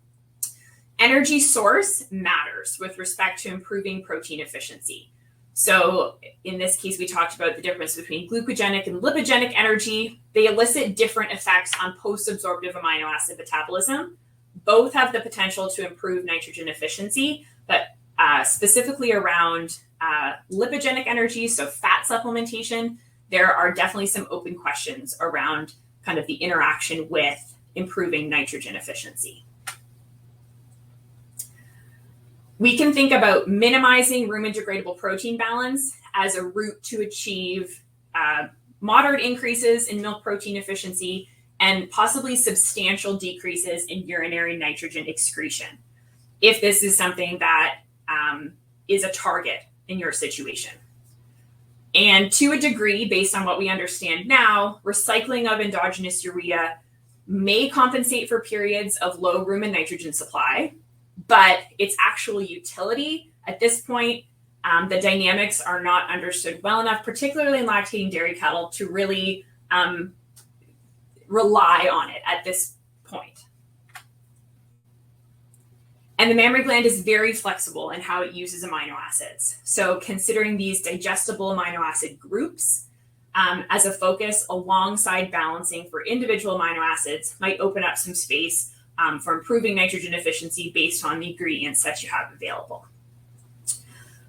Energy source matters with respect to improving protein efficiency. So in this case, we talked about the difference between glucogenic and lipogenic energy. They elicit different effects on post-absorptive amino acid metabolism. Both have the potential to improve nitrogen efficiency, but specifically around lipogenic energy, so fat supplementation, there are definitely some open questions around kind of the interaction with improving nitrogen efficiency. We can think about minimizing rumen degradable protein balance as a route to achieve moderate increases in milk protein efficiency and possibly substantial decreases in urinary nitrogen excretion, if this is something that is a target in your situation. And to a degree, based on what we understand now, recycling of endogenous urea may compensate for periods of low rumen nitrogen supply, but its actual utility at this point, the dynamics are not understood well enough, particularly in lactating dairy cattle, to really rely on it at this point. And the mammary gland is very flexible in how it uses amino acids. So considering these digestible amino acid groups as a focus alongside balancing for individual amino acids might open up some space for improving nitrogen efficiency based on the ingredients that you have available.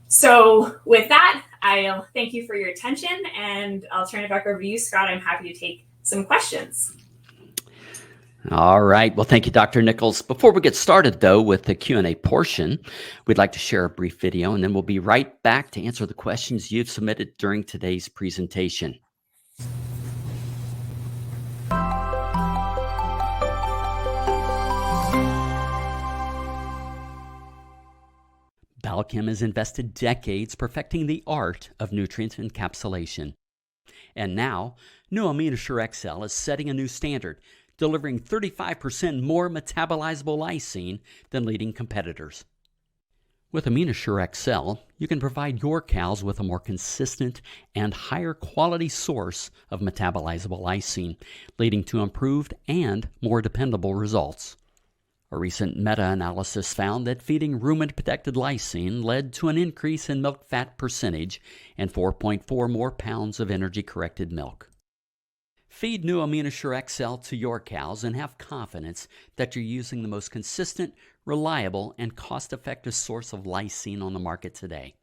So with that, I'll thank you for your attention, and I'll turn it back over to you, Scott. I'm happy to take some questions. All right. Well, thank you, Dr. Nichols. Before we get started, though, with the Q&A portion, we'd like to share a brief video, and then we'll be right back to answer the questions you've submitted during today's presentation. Balchem has invested decades perfecting the art of nutrient encapsulation. And now, new AminoShure XL is setting a new standard, delivering 35% more metabolizable lysine than leading competitors. With AminoShure XL, you can provide your cows with a more consistent and higher quality source of metabolizable lysine, leading to improved and more dependable results. A recent meta-analysis found that feeding rumen-protected lysine led to an increase in milk fat percentage and 4.4 more pounds of energy-corrected milk. Feed new AminoShure XL to your cows and have confidence that you're using the most consistent, reliable, and cost-effective source of lysine on the market today.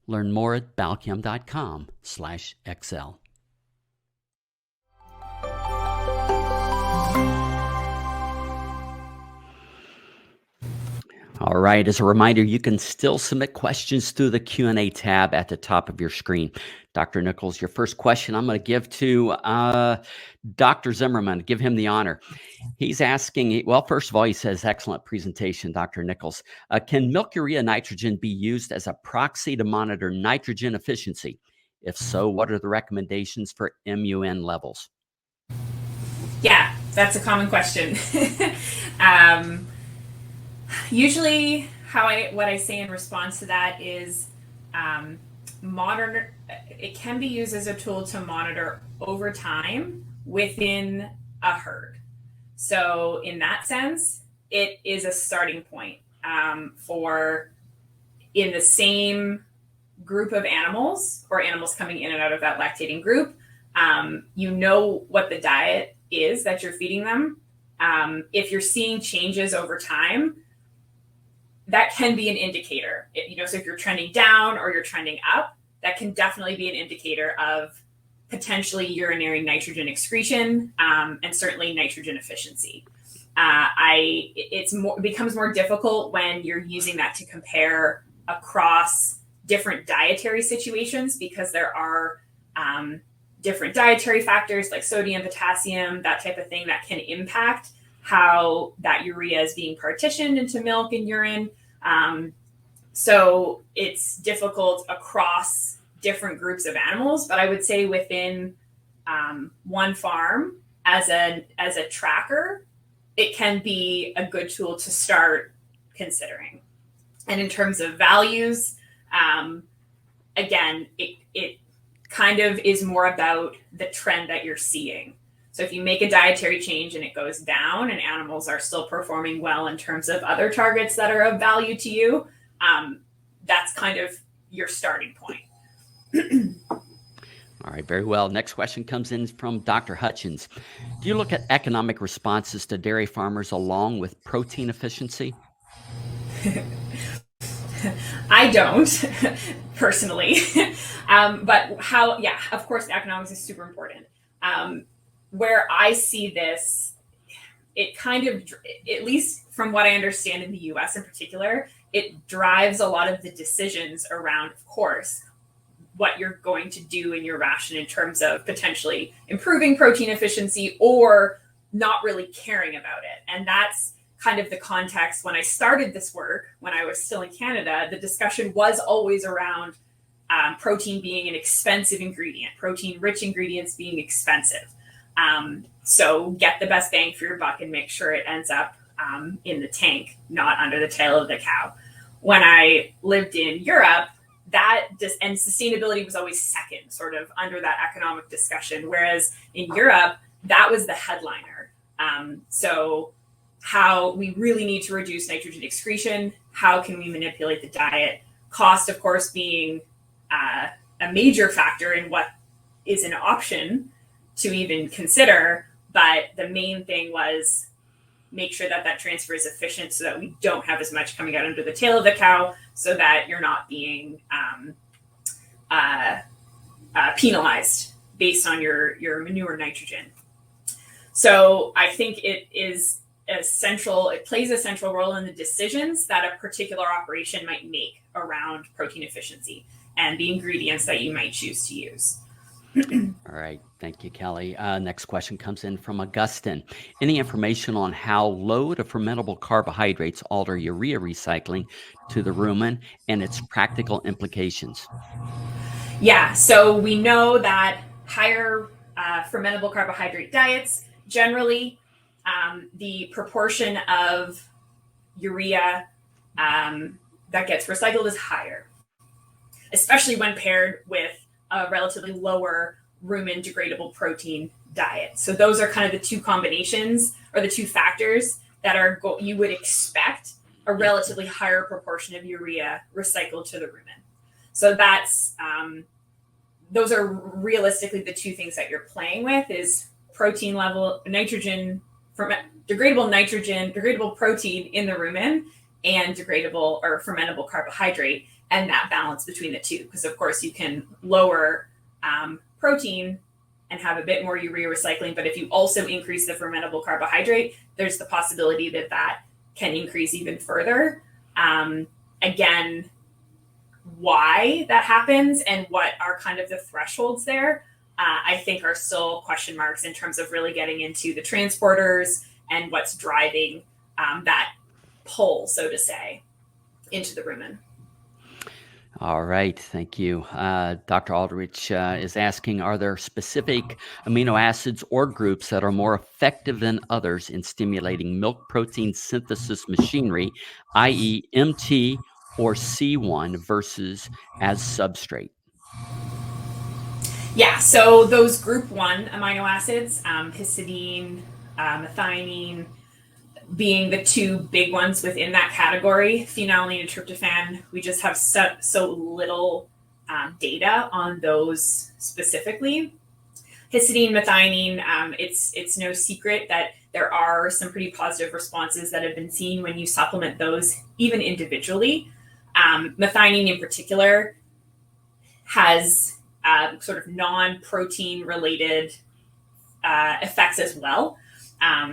Learn more at balchem.com/XL. All right, as a reminder, you can still submit questions through the Q&A tab at the top of your screen. Dr. Nichols, your first question I'm going to give to Dr. Zimmerman, give him the honor. He's asking, well, first of all, he says, excellent presentation, Dr. Nichols. Can milk urea nitrogen be used as a proxy to monitor nitrogen efficiency? If so, what are the recommendations for MUN levels? Yeah, that's a common question. Usually what I say in response to that is it can be used as a tool to monitor over time within a herd. So in that sense, it is a starting point for in the same group of animals or animals coming in and out of that lactating group. You know what the diet is that you're feeding them. If you're seeing changes over time, that can be an indicator. So if you're trending down or you're trending up, that can definitely be an indicator of potentially urinary nitrogen excretion and certainly nitrogen efficiency. It becomes more difficult when you're using that to compare across different dietary situations because there are different dietary factors like sodium, potassium, that type of thing that can impact how that urea is being partitioned into milk and urine. So it's difficult across different groups of animals, but I would say within one farm as a tracker, it can be a good tool to start considering. And in terms of values, again, it kind of is more about the trend that you're seeing. So if you make a dietary change and it goes down and animals are still performing well in terms of other targets that are of value to you, that's kind of your starting point. All right, very well. Next question comes in from Dr. Hutchins. Do you look at economic responses to dairy farmers along with protein efficiency? I don't personally, but of course, economics is super important. Where I see this, it kind of, at least from what I understand in the US in particular, it drives a lot of the decisions around, of course, what you're going to do in your ration in terms of potentially improving protein efficiency or not really caring about it. And that's kind of the context when I started this work, when I was still in Canada, the discussion was always around protein being an expensive ingredient, protein-rich ingredients being expensive. So get the best bang for your buck and make sure it ends up in the tank, not under the tail of the cow. When I lived in Europe, and sustainability was always second, sort of under that economic discussion. Whereas in Europe, that was the headliner. So how we really need to reduce nitrogen excretion, how can we manipulate the diet? Cost, of course, being a major factor in what is an option to even consider. But the main thing was make sure that transfer is efficient so that we don't have as much coming out under the tail of the cow, so that you're not being penalized based on your manure nitrogen. So I think it plays a central role in the decisions that a particular operation might make around protein efficiency and the ingredients that you might choose to use. All right. Thank you, Kelly. Next question comes in from Augustine. Any information on how low to fermentable carbohydrates alter urea recycling to the rumen and its practical implications? Yeah, so we know that higher fermentable carbohydrate diets, generally, the proportion of urea that gets recycled is higher, especially when paired with a relatively lower rumen degradable protein diet. So those are kind of the two combinations or the two factors that you would expect a relatively higher proportion of urea recycled to the rumen. So that's those are realistically the two things that you're playing with: is protein level, nitrogen, degradable protein in the rumen, and degradable or fermentable carbohydrate, and that balance between the two. Because of course you can lower protein and have a bit more urea recycling, but if you also increase the fermentable carbohydrate, there's the possibility that can increase even further. Again, why that happens and what are kind of the thresholds there, I think are still question marks in terms of really getting into the transporters and what's driving that pull, so to say, into the rumen. All right. Thank you. Dr. Aldrich is asking, are there specific amino acids or groups that are more effective than others in stimulating milk protein synthesis machinery, i.e. MT or C1 versus as substrate? Yeah, so those group 1 amino acids, histidine, methionine, being the two big ones within that category, phenylalanine and tryptophan, we just have so little data on those specifically. Histidine, methionine, it's no secret that there are some pretty positive responses that have been seen when you supplement those, even individually. Methionine in particular has sort of non-protein related effects as well.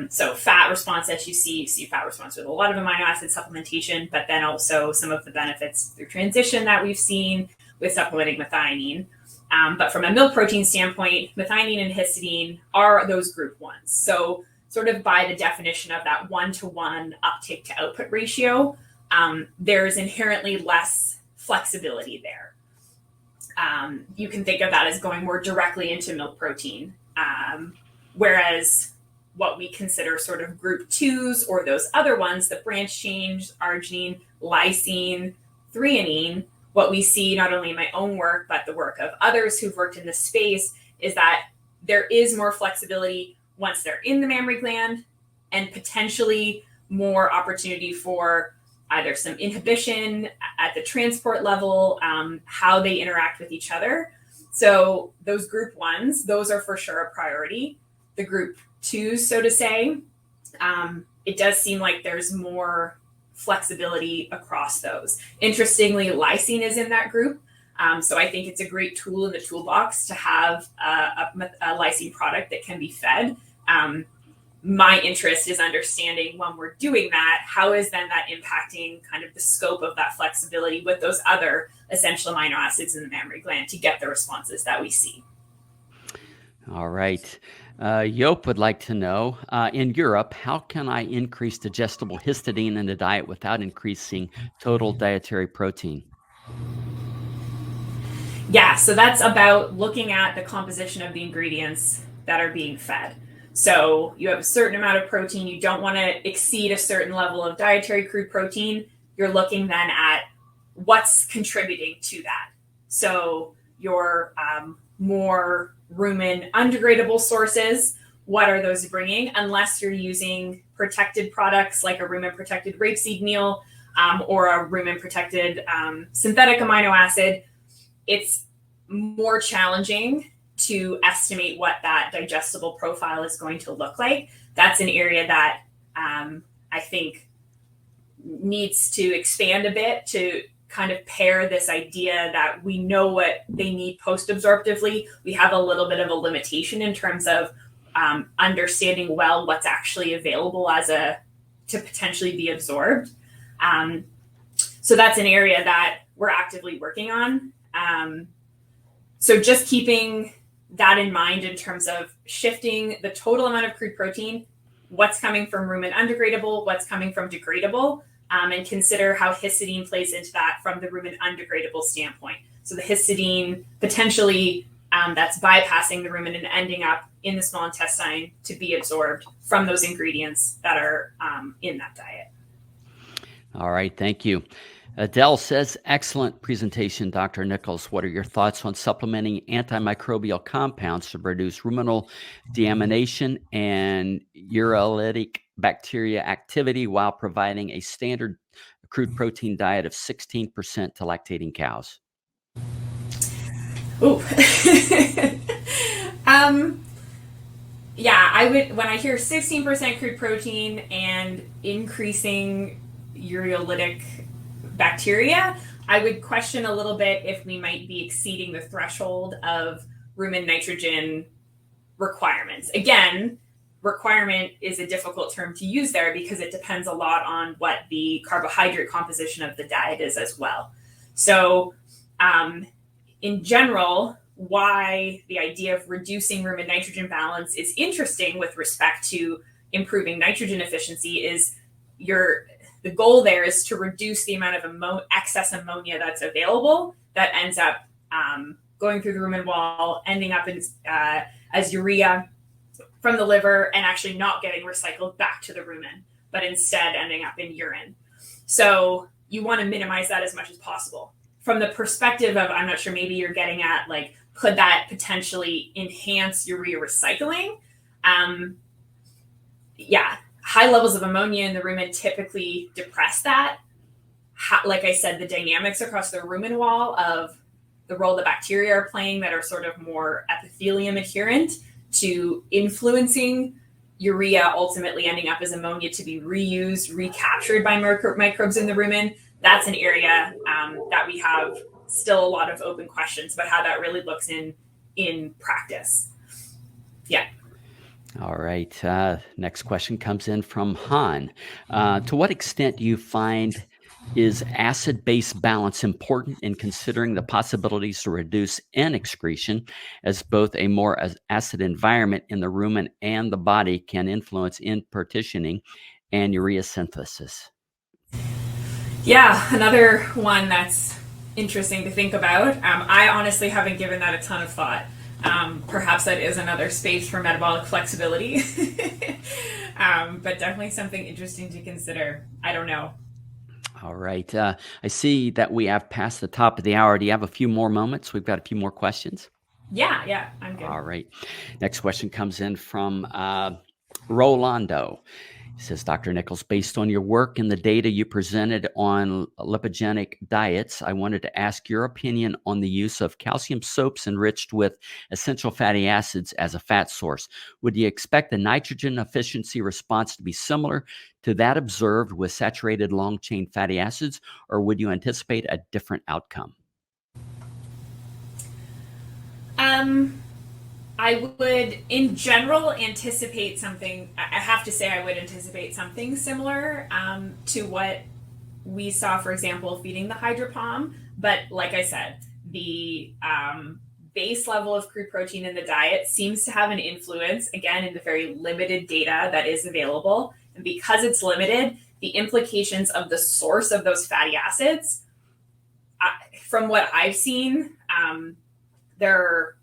So fat response that you see fat response with a lot of amino acid supplementation, but then also some of the benefits through transition that we've seen with supplementing methionine. But from a milk protein standpoint, methionine and histidine are those group ones. So sort of by the definition of that 1-to-1 uptake to output ratio, there's inherently less flexibility there. You can think of that as going more directly into milk protein. Whereas what we consider sort of group 2s or those other ones, the branch change, arginine, lysine, threonine, what we see not only in my own work, but the work of others who've worked in this space is that there is more flexibility once they're in the mammary gland and potentially more opportunity for either some inhibition at the transport level, how they interact with each other. So those group 1s, those are for sure a priority. The group 2s, so to say, it does seem like there's more flexibility across those. Interestingly, lysine is in that group. So I think it's a great tool in the toolbox to have a lysine product that can be fed. My interest is understanding when we're doing that, how is then that impacting kind of the scope of that flexibility with those other essential amino acids in the mammary gland to get the responses that we see. All right. Yop would like to know, in Europe, how can I increase digestible histidine in the diet without increasing total dietary protein? Yeah, so that's about looking at the composition of the ingredients that are being fed. So you have a certain amount of protein. You don't want to exceed a certain level of dietary crude protein. You're looking then at what's contributing to that. So your more rumen undegradable sources, what are those bringing? Unless you're using protected products like a rumen protected rapeseed meal or a rumen protected synthetic amino acid, it's more challenging to estimate what that digestible profile is going to look like. That's an area that I think needs to expand a bit to kind of pair this idea that we know what they need post-absorptively. We have a little bit of a limitation in terms of understanding well what's actually available to potentially be absorbed. So that's an area that we're actively working on. So just keeping that in mind in terms of shifting the total amount of crude protein, what's coming from rumen undegradable, what's coming from degradable, and consider how histidine plays into that from the rumen undegradable standpoint. So the histidine potentially that's bypassing the rumen and ending up in the small intestine to be absorbed from those ingredients that are in that diet. All right, thank you. Adele says, excellent presentation, Dr. Nichols. What are your thoughts on supplementing antimicrobial compounds to produce ruminal deamination and urolytic bacteria activity while providing a standard crude protein diet of 16% to lactating cows? Ooh. Yeah, I would, when I hear 16% crude protein and increasing urolytic bacteria, I would question a little bit if we might be exceeding the threshold of rumen nitrogen requirements. Again, requirement is a difficult term to use there because it depends a lot on what the carbohydrate composition of the diet is as well. So in general, why the idea of reducing rumen nitrogen balance is interesting with respect to improving nitrogen efficiency is the goal there is to reduce the amount of excess ammonia that's available that ends up going through the rumen wall, ending up as urea from the liver and actually not getting recycled back to the rumen, but instead ending up in urine. So you want to minimize that as much as possible. From the perspective of, I'm not sure, maybe you're getting at like, could that potentially enhance urea recycling? Yeah, high levels of ammonia in the rumen typically depress that. Like I said, the dynamics across the rumen wall of the role the bacteria are playing that are sort of more epithelium adherent to influencing urea ultimately ending up as ammonia to be reused, recaptured by microbes in the rumen. That's an area that we have still a lot of open questions about how that really looks in practice. Yeah. All right. Next question comes in from Han. To what extent do you find Is acid-base balance important in considering the possibilities to reduce N excretion, as both a more acid environment in the rumen and the body can influence N partitioning and urea synthesis? Yeah, another one that's interesting to think about. I honestly haven't given that a ton of thought. Perhaps that is another space for metabolic flexibility, but definitely something interesting to consider. I don't know. All right. I see that we have passed the top of the hour. Do you have a few more moments? We've got a few more questions. Yeah, I'm good. All right. Next question comes in from Rolando. He says, Dr. Nichols, based on your work and the data you presented on lipogenic diets, I wanted to ask your opinion on the use of calcium soaps enriched with essential fatty acids as a fat source. Would you expect the nitrogen efficiency response to be similar to that observed with saturated long chain fatty acids, or would you anticipate a different outcome? I would, in general, anticipate something. I have to say, I would anticipate something similar to what we saw, for example, feeding the hydropalm. But like I said, the base level of crude protein in the diet seems to have an influence, again, in the very limited data that is available. And because it's limited, the implications of the source of those fatty acids, from what I've seen, there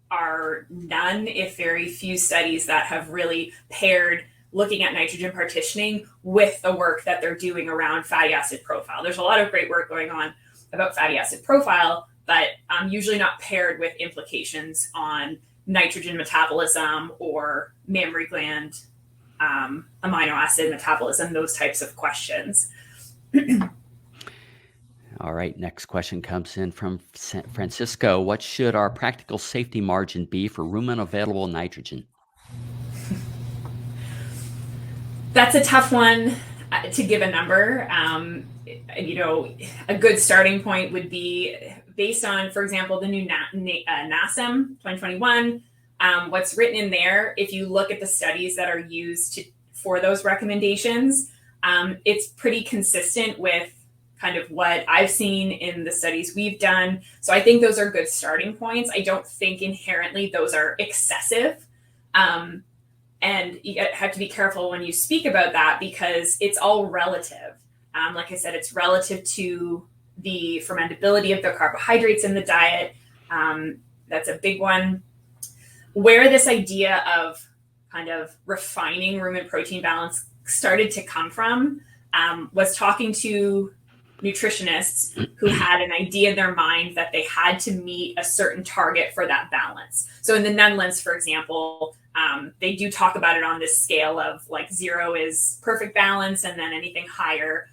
are none, if very few, studies that have really paired looking at nitrogen partitioning with the work that they're doing around fatty acid profile. There's a lot of great work going on about fatty acid profile, but usually not paired with implications on nitrogen metabolism or mammary gland amino acid metabolism, those types of questions. All right, next question comes in from Francisco. What should our practical safety margin be for rumen available nitrogen? That's a tough one to give a number. A good starting point would be based on, for example, the new NASM 2021. What's written in there, if you look at the studies that are used for those recommendations, it's pretty consistent with kind of what I've seen in the studies we've done. So I think those are good starting points. I don't think inherently those are excessive. And you have to be careful when you speak about that because it's all relative. Like I said, it's relative to the fermentability of the carbohydrates in the diet. That's a big one. Where this idea of kind of refining rumen protein balance started to come from was talking to nutritionists who had an idea in their mind that they had to meet a certain target for that balance. So in the Netherlands, for example, they do talk about it on this scale of like 0 is perfect balance, and then anything higher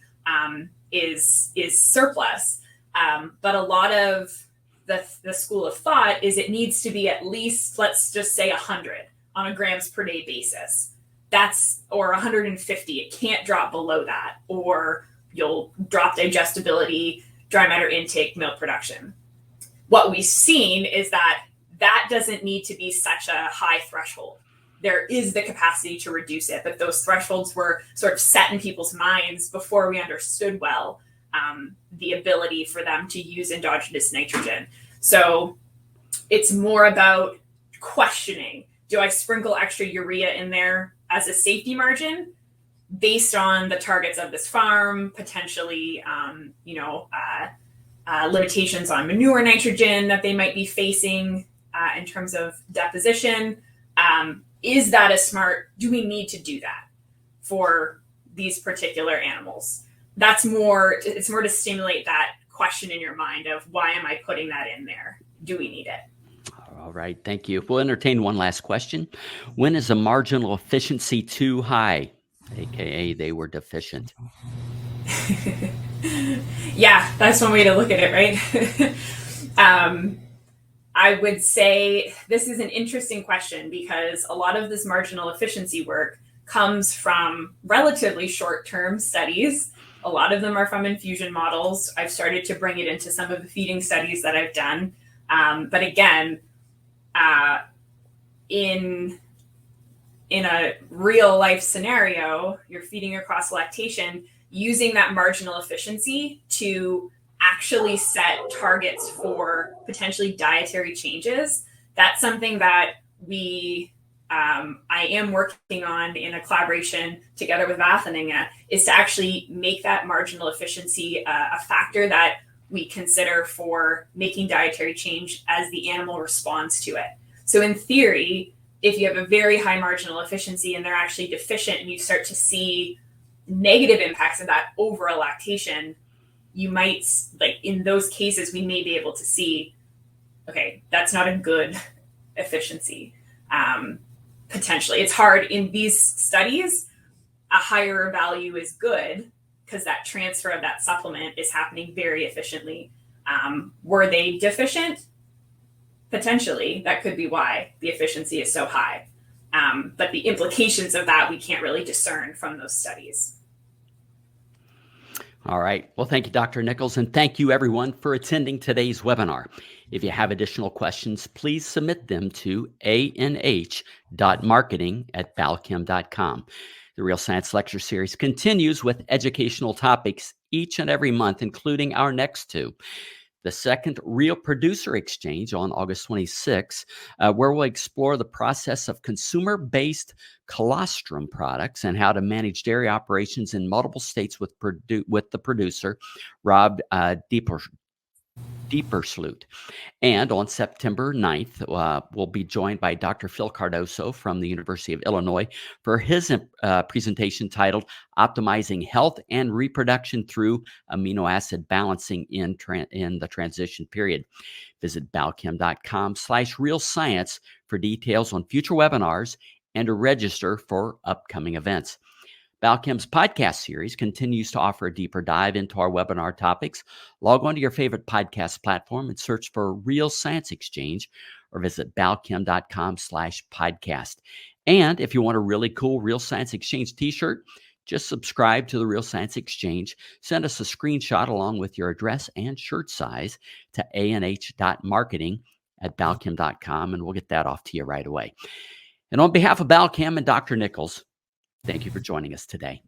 is surplus. But a lot of the school of thought is it needs to be at least, let's just say 100 on a grams per day basis. Or 150. It can't drop below that, or you'll drop digestibility, dry matter intake, milk production. What we've seen is that doesn't need to be such a high threshold. There is the capacity to reduce it, but those thresholds were sort of set in people's minds before we understood well the ability for them to use endogenous nitrogen. So it's more about questioning. Do I sprinkle extra urea in there as a safety margin based on the targets of this farm, potentially, limitations on manure nitrogen that they might be facing in terms of deposition? Is that do we need to do that for these particular animals? It's more to stimulate that question in your mind of why am I putting that in there? Do we need it? All right, thank you. We'll entertain one last question. When is a marginal efficiency too high? AKA they were deficient. Yeah, that's one way to look at it, right? I would say this is an interesting question because a lot of this marginal efficiency work comes from relatively short-term studies. A lot of them are from infusion models. I've started to bring it into some of the feeding studies that I've done. But again, in a real life scenario, you're feeding across lactation, using that marginal efficiency to actually set targets for potentially dietary changes. That's something that I am working on in a collaboration together with Wageningen, is to actually make that marginal efficiency a factor that we consider for making dietary change as the animal responds to it. So in theory, if you have a very high marginal efficiency and they're actually deficient and you start to see negative impacts of that over a lactation, you might, like in those cases, we may be able to see, okay, that's not a good efficiency. Potentially. It's hard in these studies, a higher value is good because that transfer of that supplement is happening very efficiently. Were they deficient? Potentially, that could be why the efficiency is so high. But the implications of that, we can't really discern from those studies. All right. Well, thank you, Dr. Nichols, and thank you, everyone, for attending today's webinar. If you have additional questions, please submit them to anh.marketing@balchem.com. The Real Science Lecture Series continues with educational topics each and every month, including our next two. The second Real Producer Exchange on August 26, where we'll explore the process of consumer-based colostrum products and how to manage dairy operations in multiple states with the producer, Rob Deepersloot. And on September 9th, we'll be joined by Dr. Phil Cardoso from the University of Illinois for his presentation titled Optimizing Health and Reproduction Through Amino Acid Balancing in the Transition Period. Visit balchem.com/real science for details on future webinars and to register for upcoming events. Balchem's podcast series continues to offer a deeper dive into our webinar topics. Log on to your favorite podcast platform and search for Real Science Exchange or visit balchem.com/podcast. And if you want a really cool Real Science Exchange t-shirt, just subscribe to the Real Science Exchange. Send us a screenshot along with your address and shirt size to anh.marketing@balchem.com, and we'll get that off to you right away. And on behalf of Balchem and Dr. Nichols, thank you for joining us today.